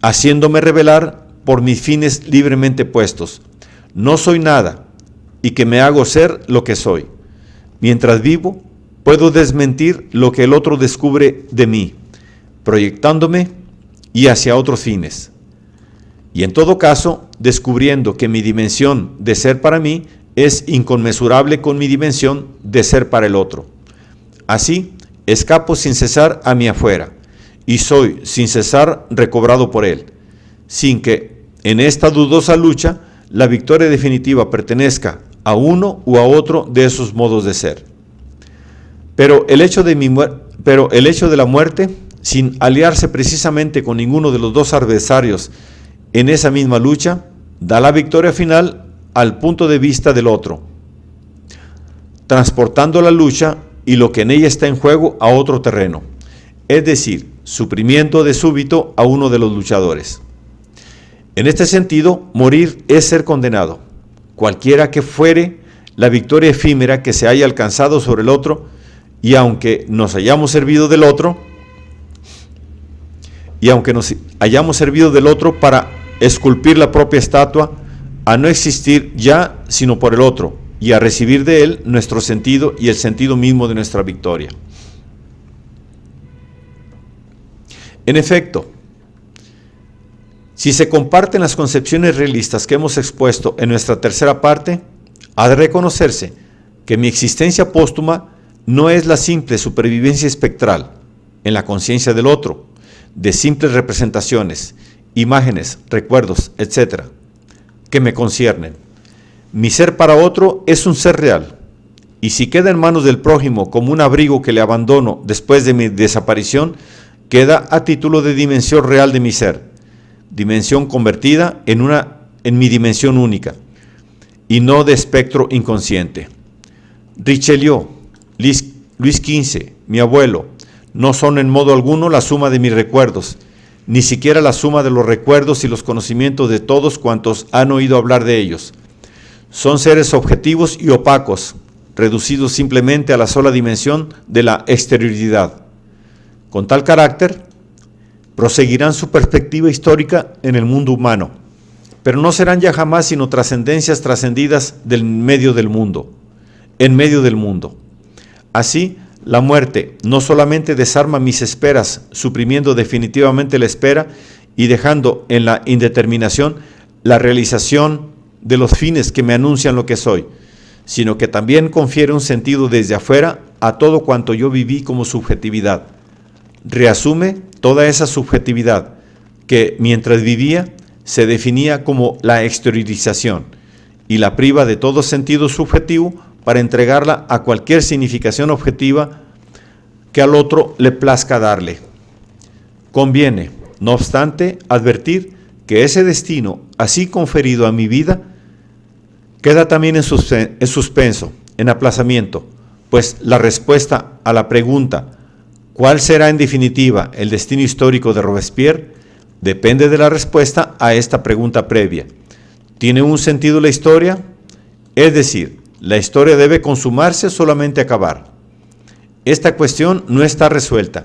haciéndome revelar por mis fines libremente puestos. No soy nada, y que me hago ser lo que soy. Mientras vivo, puedo desmentir lo que el otro descubre de mí, proyectándome y hacia otros fines. Y en todo caso, descubriendo que mi dimensión de ser para mí es inconmensurable con mi dimensión de ser para el otro. Así, escapo sin cesar a mi afuera, y soy sin cesar recobrado por él, sin que en esta dudosa lucha la victoria definitiva pertenezca a uno u a otro de esos modos de ser. Pero el hecho de la muerte, sin aliarse precisamente con ninguno de los dos adversarios en esa misma lucha, da la victoria final al punto de vista del otro, transportando la lucha y lo que en ella está en juego a otro terreno, es decir, suprimiendo de súbito a uno de los luchadores. En este sentido, morir es ser condenado. Cualquiera que fuere la victoria efímera que se haya alcanzado sobre el otro, y aunque nos hayamos servido del otro, para esculpir la propia estatua, a no existir ya sino por el otro, y a recibir de él nuestro sentido y el sentido mismo de nuestra victoria. En efecto, si se comparten las concepciones realistas que hemos expuesto en nuestra tercera parte, ha de reconocerse que mi existencia póstuma no es la simple supervivencia espectral en la conciencia del otro, de simples representaciones, imágenes, recuerdos, etc., que me conciernen. Mi ser para otro es un ser real, y si queda en manos del prójimo como un abrigo que le abandono después de mi desaparición, queda a título de dimensión real de mi ser, dimensión convertida en mi dimensión única, y no de espectro inconsciente. Richelieu, Luis XV, mi abuelo, no son en modo alguno la suma de mis recuerdos, ni siquiera la suma de los recuerdos y los conocimientos de todos cuantos han oído hablar de ellos. Son seres objetivos y opacos, reducidos simplemente a la sola dimensión de la exterioridad. Con tal carácter, proseguirán su perspectiva histórica en el mundo humano, pero no serán ya jamás sino trascendencias trascendidas en medio del mundo. Así, la muerte no solamente desarma mis esperas, suprimiendo definitivamente la espera y dejando en la indeterminación la realización de los fines que me anuncian lo que soy, sino que también confiere un sentido desde afuera a todo cuanto yo viví como subjetividad. Reasume toda esa subjetividad que mientras vivía se definía como la exteriorización y la priva de todo sentido subjetivo para entregarla a cualquier significación objetiva que al otro le plazca darle. Conviene, no obstante, advertir que ese destino, así conferido a mi vida, queda también en suspenso, en aplazamiento, pues la respuesta a la pregunta ¿cuál será en definitiva el destino histórico de Robespierre? Depende de la respuesta a esta pregunta previa. ¿Tiene un sentido la historia? Es decir, ¿la historia debe consumarse o solamente acabar? Esta cuestión no está resuelta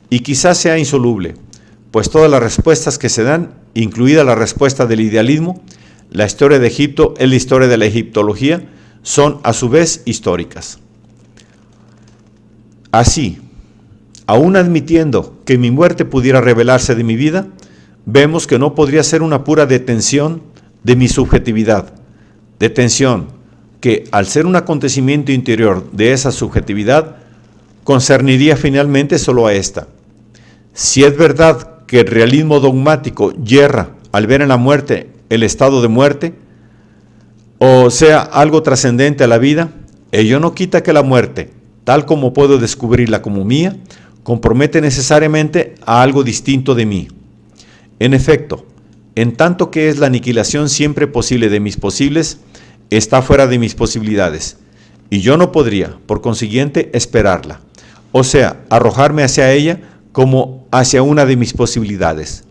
y quizás sea insoluble, pues todas las respuestas que se dan, incluida la respuesta del idealismo, la historia de Egipto es la historia de la egiptología, son a su vez históricas. Así, aún admitiendo que mi muerte pudiera revelarse de mi vida, vemos que no podría ser una pura detención de mi subjetividad, detención que, al ser un acontecimiento interior de esa subjetividad, concerniría finalmente solo a esta. Si es verdad que el realismo dogmático yerra al ver en la muerte el estado de muerte, o sea, algo trascendente a la vida, ello no quita que la muerte, tal como puedo descubrirla como mía, compromete necesariamente a algo distinto de mí. En efecto, en tanto que es la aniquilación siempre posible de mis posibles, está fuera de mis posibilidades, y yo no podría, por consiguiente, esperarla, o sea, arrojarme hacia ella como hacia una de mis posibilidades.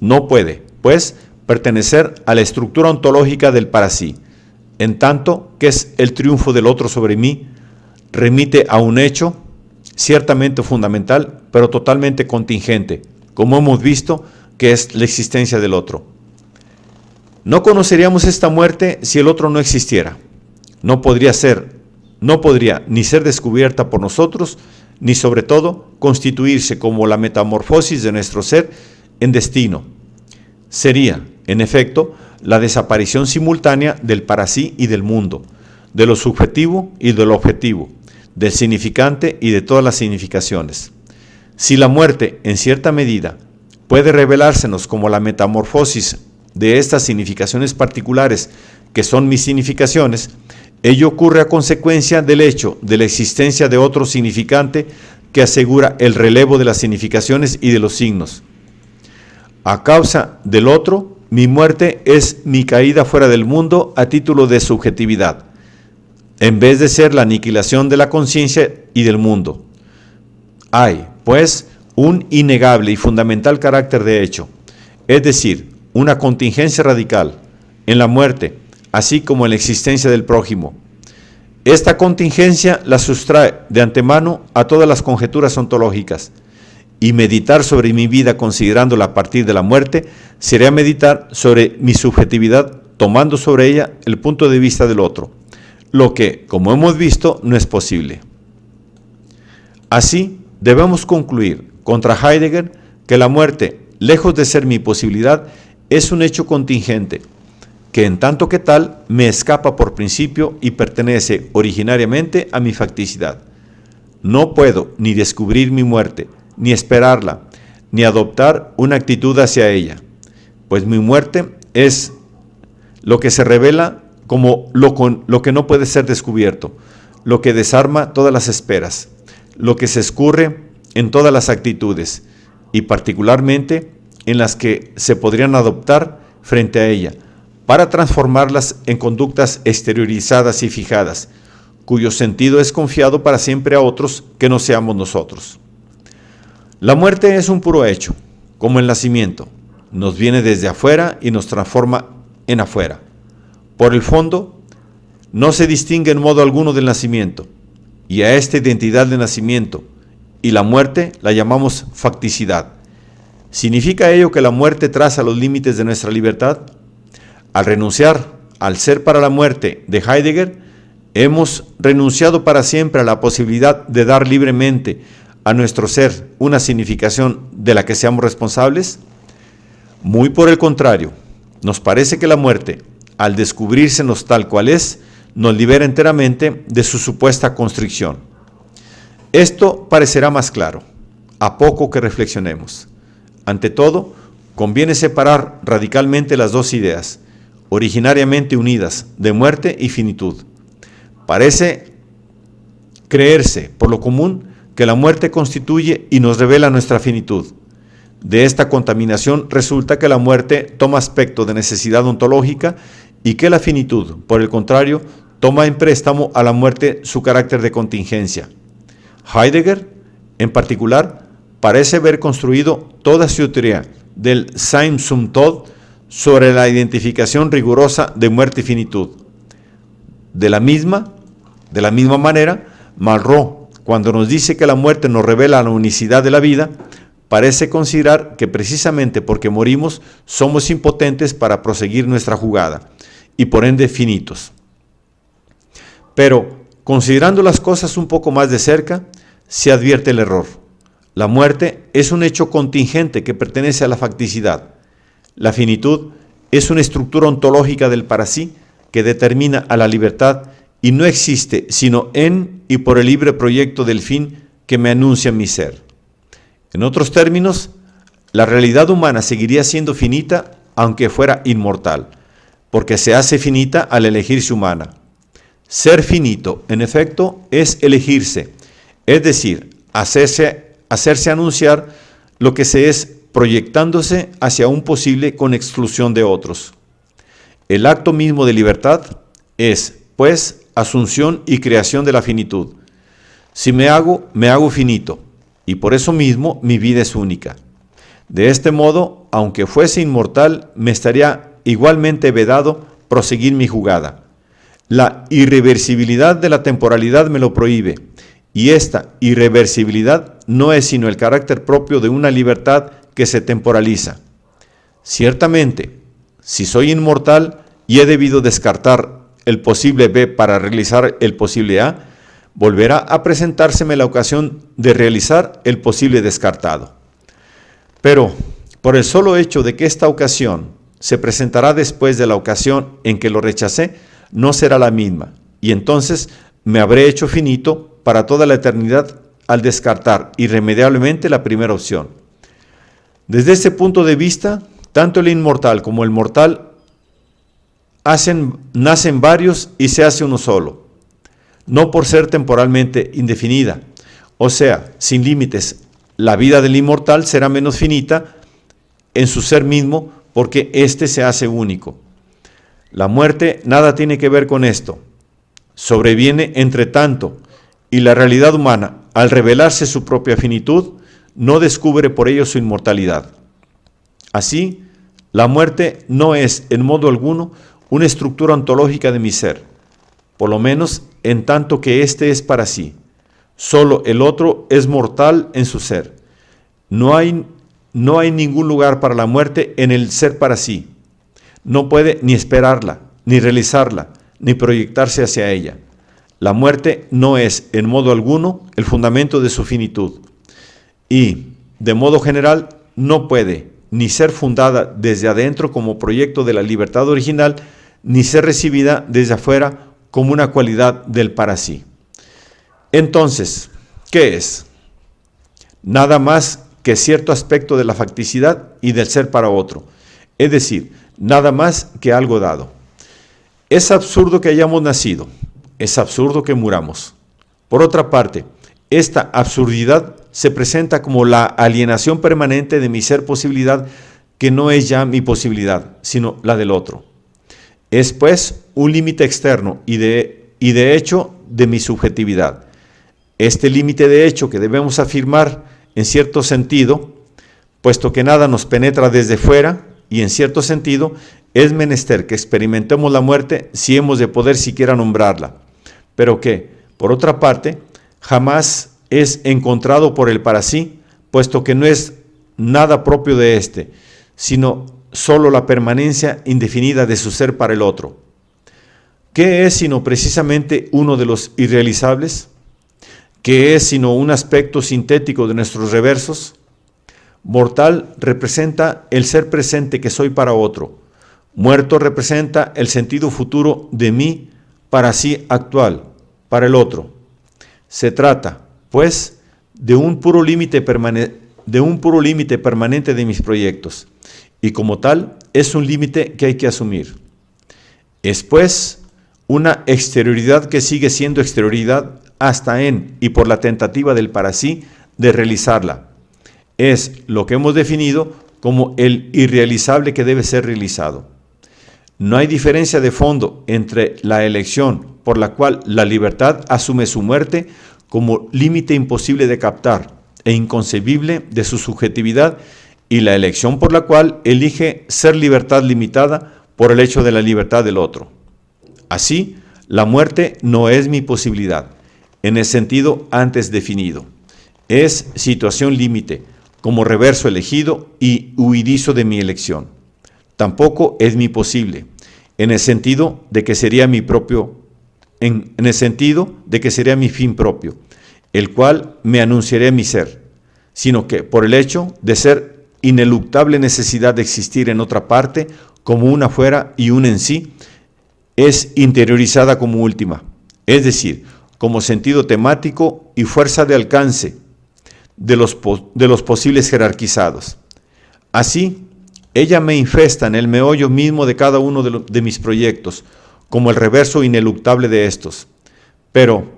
No puede, pues, pertenecer a la estructura ontológica del para sí, en tanto que es el triunfo del otro sobre mí, remite a un hecho ciertamente fundamental, pero totalmente contingente, como hemos visto, que es la existencia del otro. No conoceríamos esta muerte si el otro no existiera. No podría ni ser descubierta por nosotros, ni sobre todo constituirse como la metamorfosis de nuestro ser en destino. Sería, en efecto, la desaparición simultánea del para sí y del mundo, de lo subjetivo y de lo objetivo, del significante y de todas las significaciones. Si la muerte, en cierta medida, puede revelársenos como la metamorfosis de estas significaciones particulares que son mis significaciones, ello ocurre a consecuencia del hecho de la existencia de otro significante que asegura el relevo de las significaciones y de los signos. A causa del otro, mi muerte es mi caída fuera del mundo a título de subjetividad, en vez de ser la aniquilación de la conciencia y del mundo. Hay, pues, un innegable y fundamental carácter de hecho, es decir, una contingencia radical en la muerte, así como en la existencia del prójimo. Esta contingencia la sustrae de antemano a todas las conjeturas ontológicas, y meditar sobre mi vida considerándola a partir de la muerte sería meditar sobre mi subjetividad tomando sobre ella el punto de vista del otro, lo que, como hemos visto, no es posible. Así, debemos concluir contra Heidegger que la muerte, lejos de ser mi posibilidad, es un hecho contingente, que en tanto que tal me escapa por principio y pertenece originariamente a mi facticidad. No puedo ni descubrir mi muerte, ni esperarla, ni adoptar una actitud hacia ella, pues mi muerte es lo que se revela como lo que no puede ser descubierto, lo que desarma todas las esperas, lo que se escurre en todas las actitudes, y particularmente en las que se podrían adoptar frente a ella, para transformarlas en conductas exteriorizadas y fijadas, cuyo sentido es confiado para siempre a otros que no seamos nosotros. La muerte es un puro hecho, como el nacimiento, nos viene desde afuera y nos transforma en afuera. Por el fondo, no se distingue en modo alguno del nacimiento, y a esta identidad de nacimiento y la muerte la llamamos facticidad. ¿Significa ello que la muerte traza los límites de nuestra libertad? Al renunciar al ser para la muerte de Heidegger, Hemos renunciado para siempre a la posibilidad de dar libremente a nuestro ser una significación de la que seamos responsables. Muy por el contrario, nos parece que la muerte, al descubrírsenos tal cual es, nos libera enteramente de su supuesta constricción. Esto parecerá más claro, a poco que reflexionemos. Ante todo, conviene separar radicalmente las dos ideas, originariamente unidas, de muerte y finitud. Parece creerse, por lo común, que la muerte constituye y nos revela nuestra finitud. De esta contaminación resulta que la muerte toma aspecto de necesidad ontológica y que la finitud, por el contrario, toma en préstamo a la muerte su carácter de contingencia. Heidegger, en particular, parece haber construido toda su teoría del Sein zum Tod sobre la identificación rigurosa de muerte y finitud. De la misma manera, Malraux, cuando nos dice que la muerte nos revela la unicidad de la vida, parece considerar que precisamente porque morimos somos impotentes para proseguir nuestra jugada y por ende finitos. Pero, considerando las cosas un poco más de cerca, se advierte el error. La muerte es un hecho contingente que pertenece a la facticidad. La finitud es una estructura ontológica del para sí que determina a la libertad y no existe sino en y por el libre proyecto del fin que me anuncia mi ser. En otros términos, la realidad humana seguiría siendo finita aunque fuera inmortal, porque se hace finita al elegirse humana. Ser finito, en efecto, es elegirse, es decir, hacerse anunciar lo que se es proyectándose hacia un posible con exclusión de otros. El acto mismo de libertad es, pues, asunción y creación de la finitud. Si me hago finito, y por eso mismo mi vida es única. De este modo, aunque fuese inmortal, me estaría igualmente vedado proseguir mi jugada. La irreversibilidad de la temporalidad me lo prohíbe, y esta irreversibilidad no es sino el carácter propio de una libertad que se temporaliza. Ciertamente, si soy inmortal y he debido descartar el posible B para realizar el posible A, volverá a presentárseme la ocasión de realizar el posible descartado. Pero, por el solo hecho de que esta ocasión se presentará después de la ocasión en que lo rechacé, no será la misma, y entonces me habré hecho finito para toda la eternidad al descartar irremediablemente la primera opción. Desde este punto de vista, tanto el inmortal como el mortal nacen varios y se hace uno solo, no por ser temporalmente indefinida, o sea, sin límites. La vida del inmortal será menos finita en su ser mismo porque éste se hace único. La muerte nada tiene que ver con esto. Sobreviene entre tanto, y la realidad humana, al revelarse su propia finitud, no descubre por ello su inmortalidad. Así, la muerte no es en modo alguno una estructura ontológica de mi ser, por lo menos en tanto que éste es para sí. Solo el otro es mortal en su ser. No hay ningún lugar para la muerte en el ser para sí. No puede ni esperarla, ni realizarla, ni proyectarse hacia ella. La muerte no es, en modo alguno, el fundamento de su finitud. Y, de modo general, no puede ni ser fundada desde adentro como proyecto de la libertad original, ni ser recibida desde afuera como una cualidad del para sí. Entonces, ¿qué es? Nada más que cierto aspecto de la facticidad y del ser para otro, es decir, nada más que algo dado. Es absurdo que hayamos nacido, es absurdo que muramos. Por otra parte, esta absurdidad se presenta como la alienación permanente de mi ser posibilidad, que no es ya mi posibilidad, sino la del otro. Es pues un límite externo y de hecho de mi subjetividad. Este límite de hecho que debemos afirmar en cierto sentido, puesto que nada nos penetra desde fuera, y en cierto sentido es menester que experimentemos la muerte si hemos de poder siquiera nombrarla, pero que, por otra parte, jamás es encontrado por el para sí, puesto que no es nada propio de éste, sino solo la permanencia indefinida de su ser para el otro. ¿Qué es sino precisamente uno de los irrealizables? ¿Qué es sino un aspecto sintético de nuestros reversos? Mortal representa el ser presente que soy para otro. Muerto representa el sentido futuro de mí para sí actual, para el otro. Se trata, pues, de un puro límite permanente de mis proyectos, y como tal, es un límite que hay que asumir. Es, pues, una exterioridad que sigue siendo exterioridad hasta en y por la tentativa del para sí de realizarla. Es lo que hemos definido como el irrealizable que debe ser realizado. No hay diferencia de fondo entre la elección por la cual la libertad asume su muerte como límite imposible de captar e inconcebible de su subjetividad y la elección por la cual elige ser libertad limitada por el hecho de la libertad del otro. Así, la muerte no es mi posibilidad, en el sentido antes definido. Es situación límite, como reverso elegido y huidizo de mi elección. Tampoco es mi posible, en el sentido de que sería mi propio, en el sentido de que sería mi fin propio, el cual me anunciaría mi ser, sino que por el hecho de ser ineluctable necesidad de existir en otra parte, como una fuera y una en sí, es interiorizada como última, es decir, como sentido temático y fuerza de alcance de los posibles jerarquizados. Así, ella me infesta en el meollo mismo de cada uno de mis proyectos, como el reverso ineluctable de estos. Pero,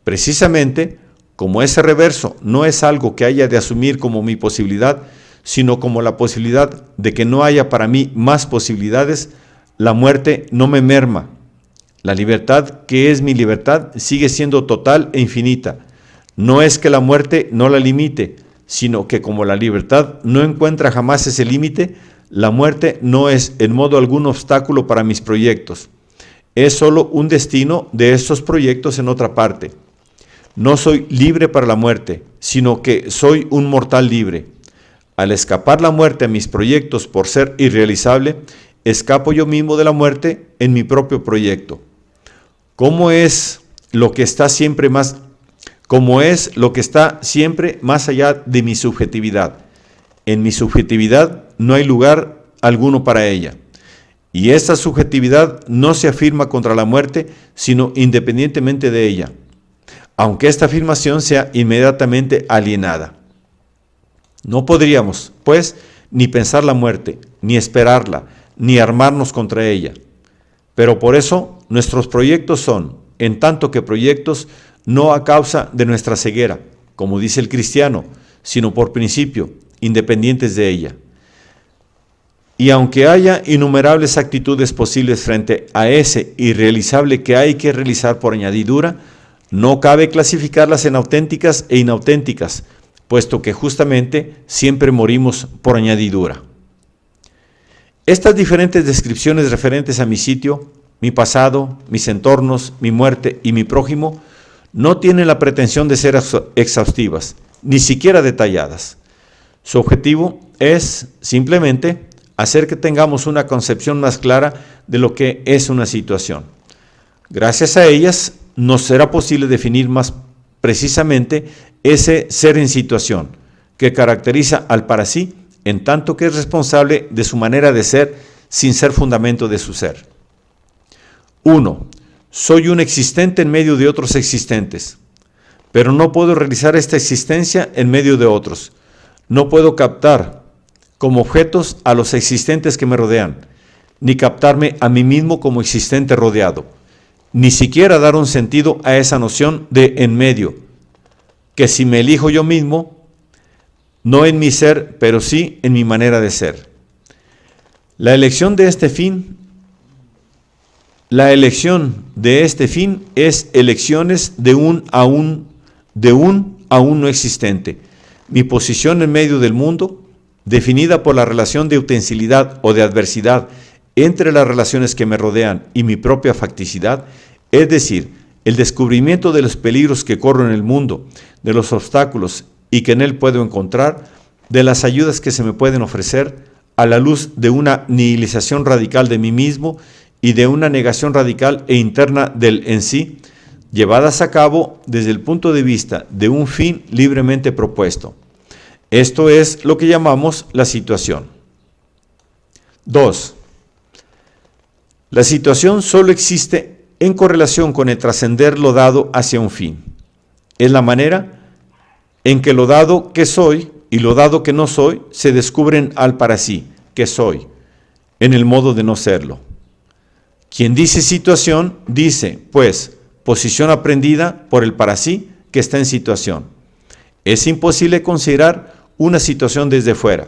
precisamente, como ese reverso no es algo que haya de asumir como mi posibilidad, sino como la posibilidad de que no haya para mí más posibilidades, la muerte no me merma. La libertad, que es mi libertad, sigue siendo total e infinita. No es que la muerte no la limite, sino que como la libertad no encuentra jamás ese límite, la muerte no es en modo algún obstáculo para mis proyectos. Es solo un destino de estos proyectos en otra parte. No soy libre para la muerte, sino que soy un mortal libre. Al escapar la muerte a mis proyectos por ser irrealizable, escapo yo mismo de la muerte en mi propio proyecto. ¿Cómo es lo que está siempre más allá de mi subjetividad? En mi subjetividad no hay lugar alguno para ella. Y esta subjetividad no se afirma contra la muerte, sino independientemente de ella, aunque esta afirmación sea inmediatamente alienada. No podríamos, pues, ni pensar la muerte, ni esperarla, ni armarnos contra ella. Pero por eso nuestros proyectos son, en tanto que proyectos, no a causa de nuestra ceguera, como dice el cristiano, sino por principio, independientes de ella. Y aunque haya innumerables actitudes posibles frente a ese irrealizable que hay que realizar por añadidura, no cabe clasificarlas en auténticas e inauténticas, puesto que justamente siempre morimos por añadidura. Estas diferentes descripciones referentes a mi sitio, mi pasado, mis entornos, mi muerte y mi prójimo, no tienen la pretensión de ser exhaustivas, ni siquiera detalladas. Su objetivo es simplemente hacer que tengamos una concepción más clara de lo que es una situación. Gracias a ellas nos será posible definir más precisamente ese ser en situación que caracteriza al para sí, en tanto que es responsable de su manera de ser sin ser fundamento de su ser. 1. Soy un existente en medio de otros existentes, pero no puedo realizar esta existencia en medio de otros. No puedo captar como objetos a los existentes que me rodean, ni captarme a mí mismo como existente rodeado, ni siquiera dar un sentido a esa noción de en medio, que si me elijo yo mismo, no en mi ser, pero sí en mi manera de ser. La elección de este fin es elecciones de un aún no existente. Mi posición en medio del mundo, definida por la relación de utensilidad o de adversidad entre las relaciones que me rodean y mi propia facticidad, es decir, el descubrimiento de los peligros que corro en el mundo, de los obstáculos y que en él puedo encontrar, de las ayudas que se me pueden ofrecer a la luz de una nihilización radical de mí mismo y de una negación radical e interna del en sí, llevadas a cabo desde el punto de vista de un fin libremente propuesto. Esto es lo que llamamos la situación. 2. La situación solo existe en correlación con el trascender lo dado hacia un fin. Es la manera en que lo dado que soy y lo dado que no soy se descubren al para sí, que soy, en el modo de no serlo. Quien dice situación, dice, pues, posición aprendida por el para sí que está en situación. Es imposible considerar una situación desde fuera.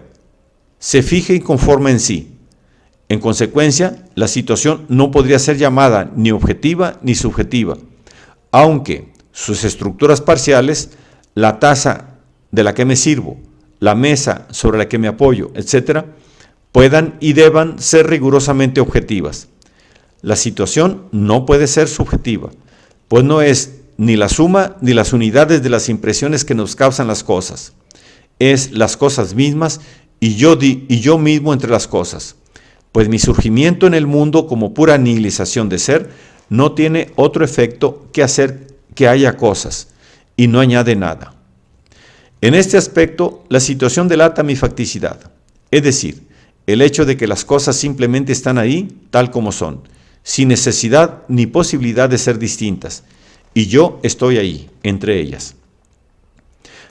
Se fija y conforma en sí. En consecuencia, la situación no podría ser llamada ni objetiva ni subjetiva, aunque sus estructuras parciales, la taza de la que me sirvo, la mesa sobre la que me apoyo, etc., puedan y deban ser rigurosamente objetivas. La situación no puede ser subjetiva, pues no es ni la suma ni las unidades de las impresiones que nos causan las cosas. Es las cosas mismas y yo mismo entre las cosas, pues mi surgimiento en el mundo como pura nihilización de ser no tiene otro efecto que hacer que haya cosas y no añade nada. En este aspecto, la situación delata mi facticidad, es decir, el hecho de que las cosas simplemente están ahí tal como son, sin necesidad ni posibilidad de ser distintas, y yo estoy ahí, entre ellas.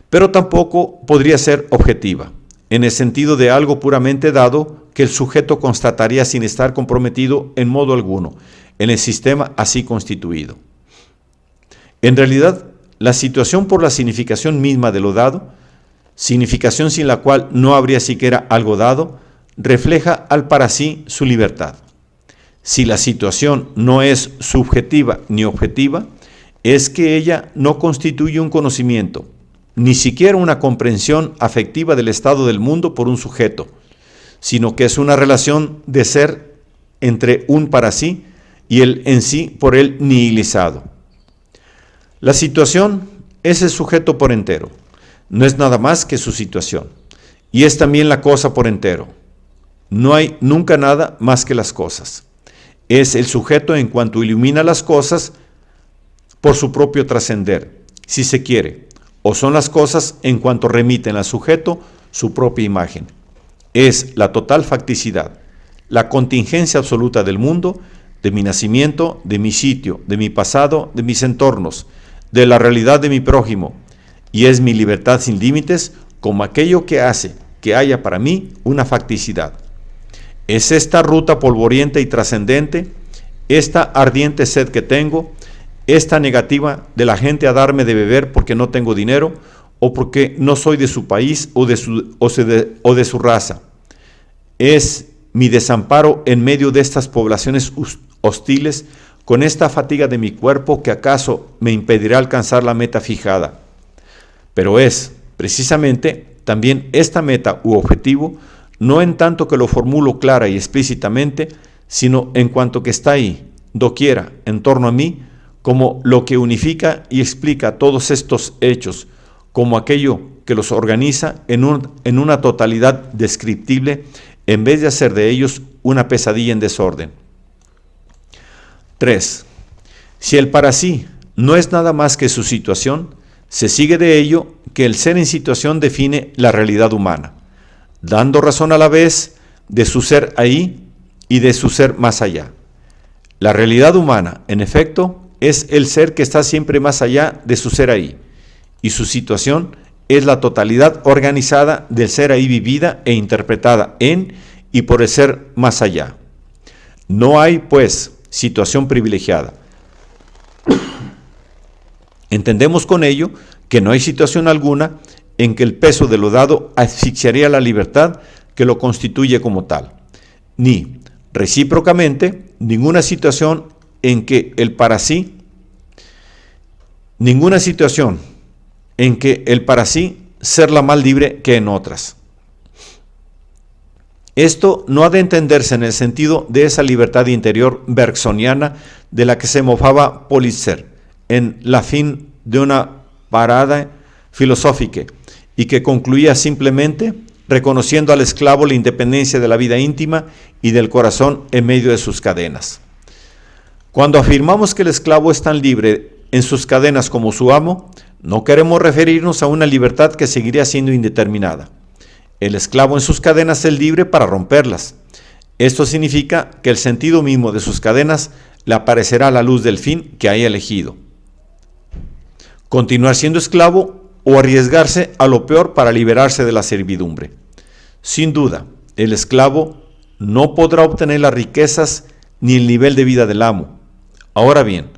Pero tampoco podría ser objetiva, en el sentido de algo puramente dado que el sujeto constataría sin estar comprometido en modo alguno en el sistema así constituido. En realidad, la situación por la significación misma de lo dado, significación sin la cual no habría siquiera algo dado, refleja al para sí su libertad. Si la situación no es subjetiva ni objetiva, es que ella no constituye un conocimiento, ni siquiera una comprensión afectiva del estado del mundo por un sujeto, sino que es una relación de ser entre un para sí y el en sí por él nihilizado. La situación es el sujeto por entero, no es nada más que su situación, y es también la cosa por entero. No hay nunca nada más que las cosas. Es el sujeto en cuanto ilumina las cosas por su propio trascender, si se quiere, o son las cosas en cuanto remiten al sujeto su propia imagen. Es la total facticidad, la contingencia absoluta del mundo, de mi nacimiento, de mi sitio, de mi pasado, de mis entornos, de la realidad de mi prójimo, y es mi libertad sin límites como aquello que hace que haya para mí una facticidad. Es esta ruta polvorienta y trascendente, esta ardiente sed que tengo, esta negativa de la gente a darme de beber porque no tengo dinero o porque no soy de su país o de su raza. Es mi desamparo en medio de estas poblaciones hostiles, con esta fatiga de mi cuerpo que acaso me impedirá alcanzar la meta fijada. Pero es, precisamente, también esta meta u objetivo, no en tanto que lo formulo clara y explícitamente, sino en cuanto que está ahí, doquiera, en torno a mí, como lo que unifica y explica todos estos hechos, como aquello que los organiza en una totalidad descriptible, en vez de hacer de ellos una pesadilla en desorden. 3. Si el para sí no es nada más que su situación, se sigue de ello que el ser en situación define la realidad humana, dando razón a la vez de su ser ahí y de su ser más allá. La realidad humana, en efecto, es el ser que está siempre más allá de su ser ahí, y su situación es la totalidad organizada del ser ahí vivida e interpretada en y por el ser más allá. No hay, pues, situación privilegiada. Entendemos con ello que no hay situación alguna en que el peso de lo dado asfixiaría la libertad que lo constituye como tal, ni, recíprocamente, ninguna situación en que el para sí, ser la más libre que en otras. Esto no ha de entenderse en el sentido de esa libertad interior bergsoniana de la que se mofaba Pulitzer en La fin de una parada filosófica y que concluía simplemente reconociendo al esclavo la independencia de la vida íntima y del corazón en medio de sus cadenas. Cuando afirmamos que el esclavo es tan libre en sus cadenas como su amo, no queremos referirnos a una libertad que seguiría siendo indeterminada. El esclavo en sus cadenas es libre para romperlas. Esto significa que el sentido mismo de sus cadenas le aparecerá a la luz del fin que haya elegido. Continuar siendo esclavo o arriesgarse a lo peor para liberarse de la servidumbre. Sin duda, el esclavo no podrá obtener las riquezas ni el nivel de vida del amo. Ahora bien,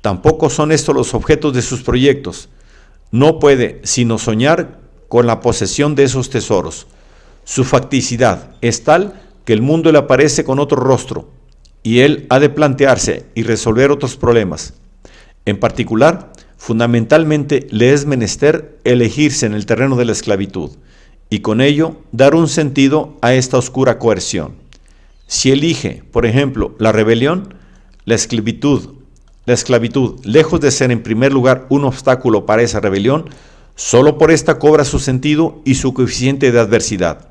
tampoco son estos los objetos de sus proyectos. No puede sino soñar con la posesión de esos tesoros. Su facticidad es tal que el mundo le aparece con otro rostro y él ha de plantearse y resolver otros problemas. En particular, fundamentalmente le es menester elegirse en el terreno de la esclavitud y con ello dar un sentido a esta oscura coerción. Si elige, por ejemplo, la rebelión, la esclavitud, lejos de ser en primer lugar un obstáculo para esa rebelión, solo por esta cobra su sentido y su coeficiente de adversidad.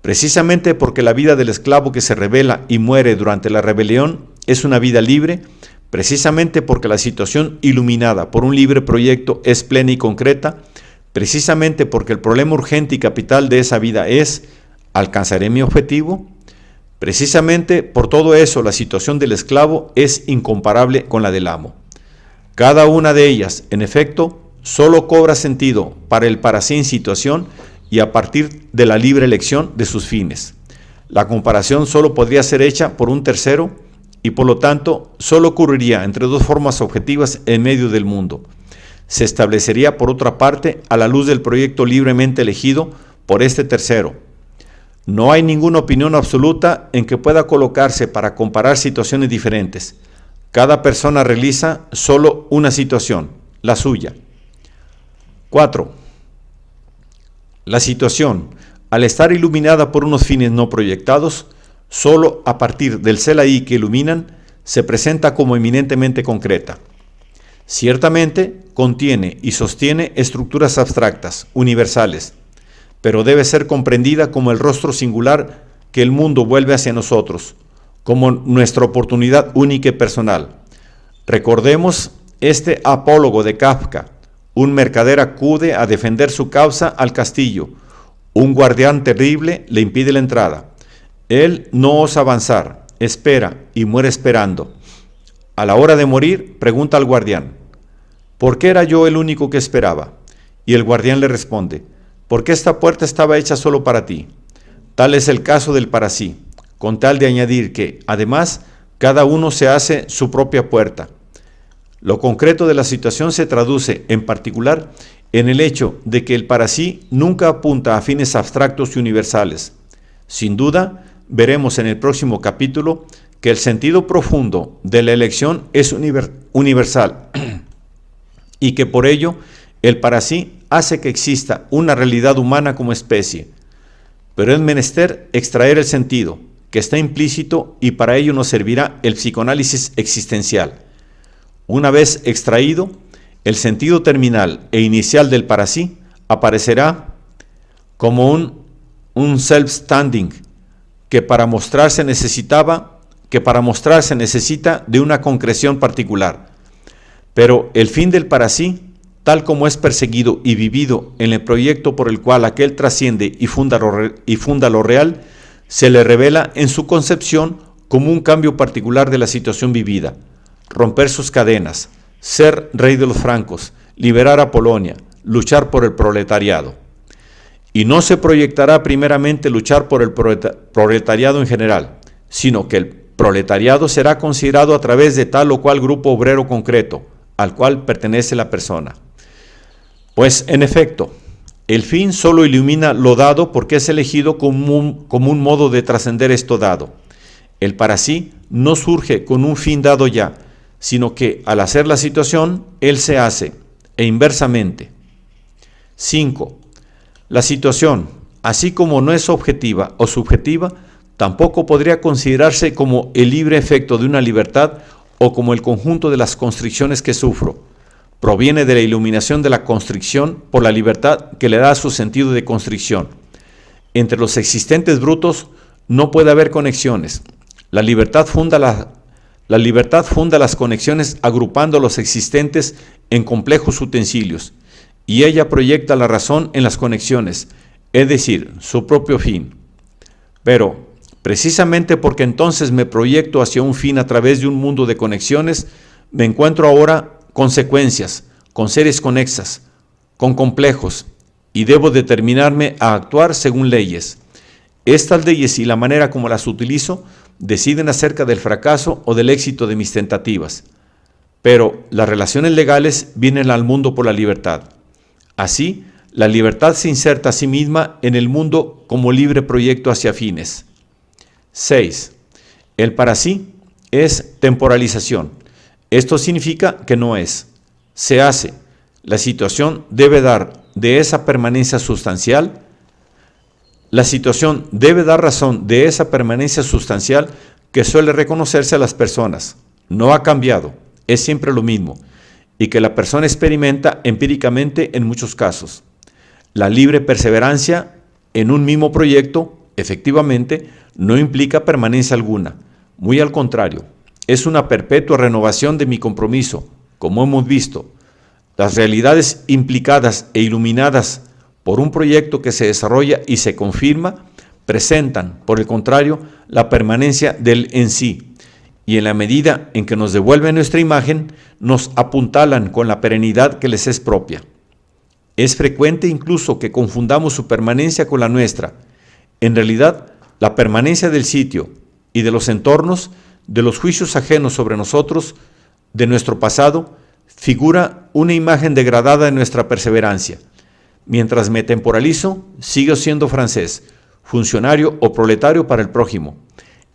Precisamente porque la vida del esclavo que se rebela y muere durante la rebelión es una vida libre, precisamente porque la situación iluminada por un libre proyecto es plena y concreta, precisamente porque el problema urgente y capital de esa vida es: ¿alcanzaré mi objetivo? Precisamente por todo eso la situación del esclavo es incomparable con la del amo. Cada una de ellas, en efecto, solo cobra sentido para el para sí en situación y a partir de la libre elección de sus fines. La comparación solo podría ser hecha por un tercero y por lo tanto solo ocurriría entre dos formas objetivas en medio del mundo. Se establecería por otra parte a la luz del proyecto libremente elegido por este tercero. No hay ninguna opinión absoluta en que pueda colocarse para comparar situaciones diferentes. Cada persona realiza solo una situación, la suya. 4. La situación, al estar iluminada por unos fines no proyectados, solo a partir del selaí que iluminan, se presenta como eminentemente concreta. Ciertamente contiene y sostiene estructuras abstractas, universales, pero debe ser comprendida como el rostro singular que el mundo vuelve hacia nosotros, como nuestra oportunidad única y personal. Recordemos este apólogo de Kafka: un mercader acude a defender su causa al castillo. Un guardián terrible le impide la entrada. Él no osa avanzar, espera y muere esperando. A la hora de morir, pregunta al guardián: ¿por qué era yo el único que esperaba? Y el guardián le responde: porque esta puerta estaba hecha solo para ti. Tal es el caso del para sí, con tal de añadir que, además, cada uno se hace su propia puerta. Lo concreto de la situación se traduce, en particular, en el hecho de que el para sí nunca apunta a fines abstractos y universales. Sin duda, veremos en el próximo capítulo que el sentido profundo de la elección es universal y que por ello el para sí hace que exista una realidad humana como especie. Pero es menester extraer el sentido, que está implícito, y para ello nos servirá el psicoanálisis existencial. Una vez extraído, el sentido terminal e inicial del para sí aparecerá como un self-standing que para mostrarse necesita de una concreción particular. Pero el fin del para sí, tal como es perseguido y vivido en el proyecto por el cual aquel trasciende y funda lo real, se le revela en su concepción como un cambio particular de la situación vivida: romper sus cadenas, ser rey de los francos, liberar a Polonia, luchar por el proletariado. Y no se proyectará primeramente luchar por el proletariado en general, sino que el proletariado será considerado a través de tal o cual grupo obrero concreto, al cual pertenece la persona. Pues, en efecto, el fin solo ilumina lo dado porque es elegido como un modo de trascender esto dado. El para sí no surge con un fin dado ya, sino que al hacer la situación, él se hace, e inversamente. 5. La situación, así como no es objetiva o subjetiva, tampoco podría considerarse como el libre efecto de una libertad o como el conjunto de las constricciones que sufro. Proviene de la iluminación de la constricción por la libertad que le da su sentido de constricción. Entre los existentes brutos no puede haber conexiones. La libertad funda La libertad funda las conexiones agrupando los existentes en complejos utensilios, y ella proyecta la razón en las conexiones, es decir, su propio fin. Pero, precisamente porque entonces me proyecto hacia un fin a través de un mundo de conexiones, me encuentro ahora con secuencias, con series conexas, con complejos, y debo determinarme a actuar según leyes. Estas leyes y la manera como las utilizo deciden acerca del fracaso o del éxito de mis tentativas. Pero las relaciones legales vienen al mundo por la libertad. Así, la libertad se inserta a sí misma en el mundo como libre proyecto hacia fines. 6. El para sí es temporalización. Esto significa que no es, se hace. La situación debe dar de esa permanencia sustancial. La situación debe dar razón de esa permanencia sustancial que suele reconocerse a las personas. No ha cambiado, es siempre lo mismo, y que la persona experimenta empíricamente en muchos casos. La libre perseverancia en un mismo proyecto, efectivamente, no implica permanencia alguna. Muy al contrario, es una perpetua renovación de mi compromiso, como hemos visto. Las realidades implicadas e iluminadas por un proyecto que se desarrolla y se confirma, presentan, por el contrario, la permanencia del en sí, y en la medida en que nos devuelven nuestra imagen, nos apuntalan con la perenidad que les es propia. Es frecuente incluso que confundamos su permanencia con la nuestra. En realidad, la permanencia del sitio y de los entornos, de los juicios ajenos sobre nosotros, de nuestro pasado, figura una imagen degradada de nuestra perseverancia. Mientras me temporalizo, sigo siendo francés, funcionario o proletario para el prójimo.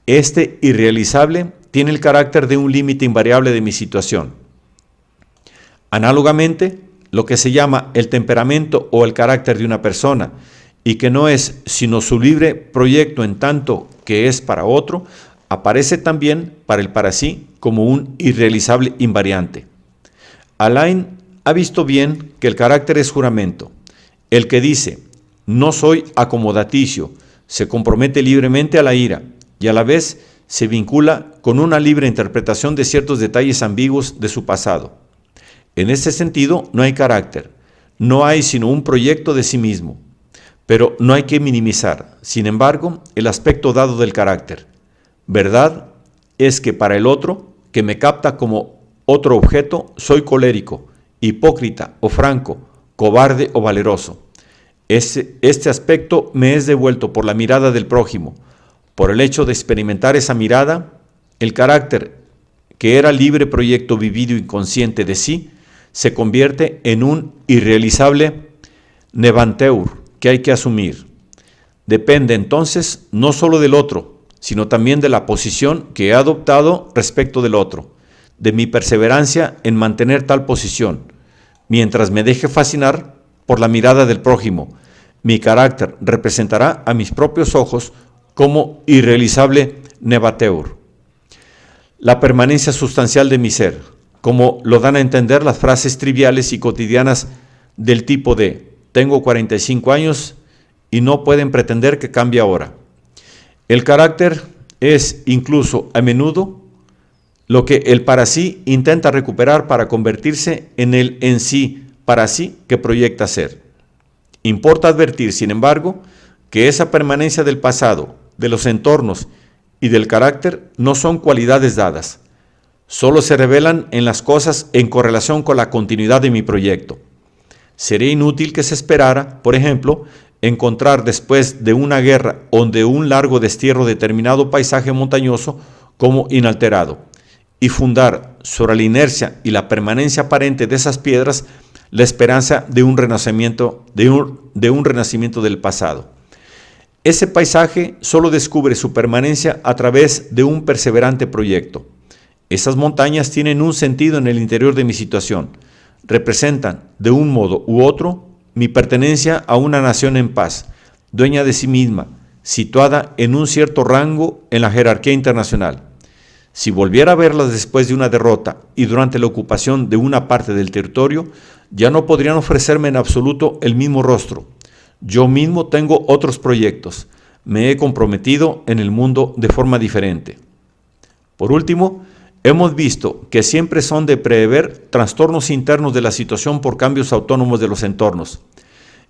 Este irrealizable tiene el carácter de un límite invariable de mi situación. Análogamente, lo que se llama el temperamento o el carácter de una persona, y que no es sino su libre proyecto en tanto que es para otro, aparece también para el para sí como un irrealizable invariante. Alain ha visto bien que el carácter es juramento. El que dice, no soy acomodaticio, se compromete libremente a la ira y a la vez se vincula con una libre interpretación de ciertos detalles ambiguos de su pasado. En este sentido, no hay carácter, no hay sino un proyecto de sí mismo, pero no hay que minimizar, sin embargo, el aspecto dado del carácter. Verdad es que para el otro, que me capta como otro objeto, soy colérico, hipócrita o franco, cobarde o valeroso. Este aspecto me es devuelto por la mirada del prójimo. Por el hecho de experimentar esa mirada, el carácter, que era libre proyecto vivido inconsciente de sí, se convierte en un irrealizable nevanteur que hay que asumir. Depende entonces no solo del otro, sino también de la posición que he adoptado respecto del otro, de mi perseverancia en mantener tal posición. Mientras me deje fascinar por la mirada del prójimo, mi carácter representará a mis propios ojos como irrealizable nevateur. La permanencia sustancial de mi ser, como lo dan a entender las frases triviales y cotidianas del tipo de tengo 45 años y no pueden pretender que cambie ahora. El carácter es incluso a menudo lo que el para sí intenta recuperar para convertirse en el en sí para sí que proyecta ser. Importa advertir, sin embargo, que esa permanencia del pasado, de los entornos y del carácter no son cualidades dadas. Solo se revelan en las cosas en correlación con la continuidad de mi proyecto. Sería inútil que se esperara, por ejemplo, encontrar después de una guerra o de un largo destierro determinado paisaje montañoso como inalterado, y fundar sobre la inercia y la permanencia aparente de esas piedras la esperanza de un renacimiento, de un renacimiento del pasado. Ese paisaje solo descubre su permanencia a través de un perseverante proyecto. Esas montañas tienen un sentido en el interior de mi situación. Representan, de un modo u otro, mi pertenencia a una nación en paz, dueña de sí misma, situada en un cierto rango en la jerarquía internacional. Si volviera a verlas después de una derrota y durante la ocupación de una parte del territorio, ya no podrían ofrecerme en absoluto el mismo rostro. Yo mismo tengo otros proyectos. Me he comprometido en el mundo de forma diferente. Por último, Hemos visto que siempre son de prever trastornos internos de la situación por cambios autónomos de los entornos.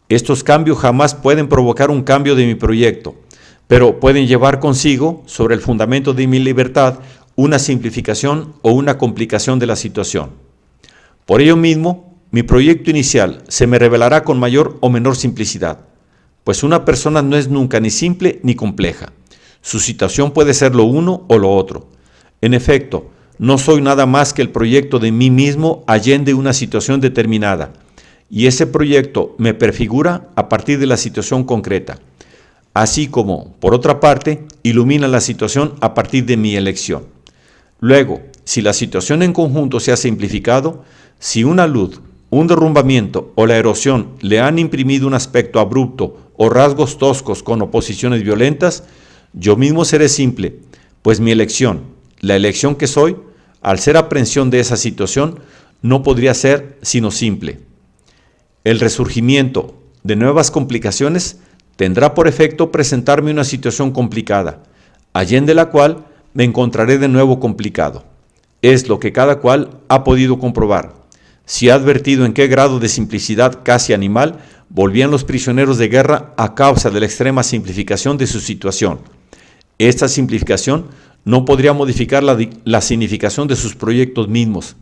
Estos cambios jamás pueden provocar un cambio de mi proyecto, pero pueden llevar consigo, sobre el fundamento de mi libertad, una simplificación o una complicación de la situación. Por ello mismo, mi proyecto inicial se me revelará con mayor o menor simplicidad, pues una persona no es nunca ni simple ni compleja. Su situación puede ser lo uno o lo otro. En efecto, no soy nada más que el proyecto de mí mismo allende una situación determinada, y ese proyecto me prefigura a partir de la situación concreta, así como, por otra parte, ilumina la situación a partir de mi elección. Luego, si la situación en conjunto se ha simplificado, si una luz, un derrumbamiento o la erosión le han imprimido un aspecto abrupto o rasgos toscos con oposiciones violentas, yo mismo seré simple, pues mi elección, la elección que soy, al ser aprehensión de esa situación, no podría ser sino simple. El resurgimiento de nuevas complicaciones tendrá por efecto presentarme una situación complicada, allende la cual me encontraré de nuevo complicado. Es lo que cada cual ha podido comprobar. Si ha advertido en qué grado de simplicidad casi animal volvían los prisioneros de guerra a causa de la extrema simplificación de su situación. Esta simplificación no podría modificar la significación de sus proyectos mismos,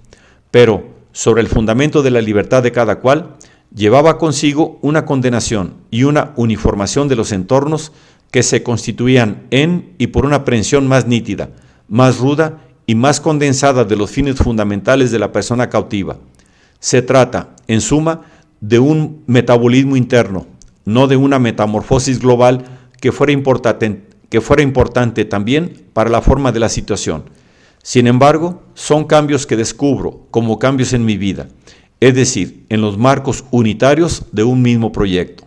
pero sobre el fundamento de la libertad de cada cual, llevaba consigo una condenación y una uniformación de los entornos que se constituían en y por una aprehensión más nítida, más ruda y más condensada de los fines fundamentales de la persona cautiva. Se trata, en suma, de un metabolismo interno, no de una metamorfosis global que fuera importante también para la forma de la situación. Sin embargo, son cambios que descubro como cambios en mi vida, es decir, en los marcos unitarios de un mismo proyecto.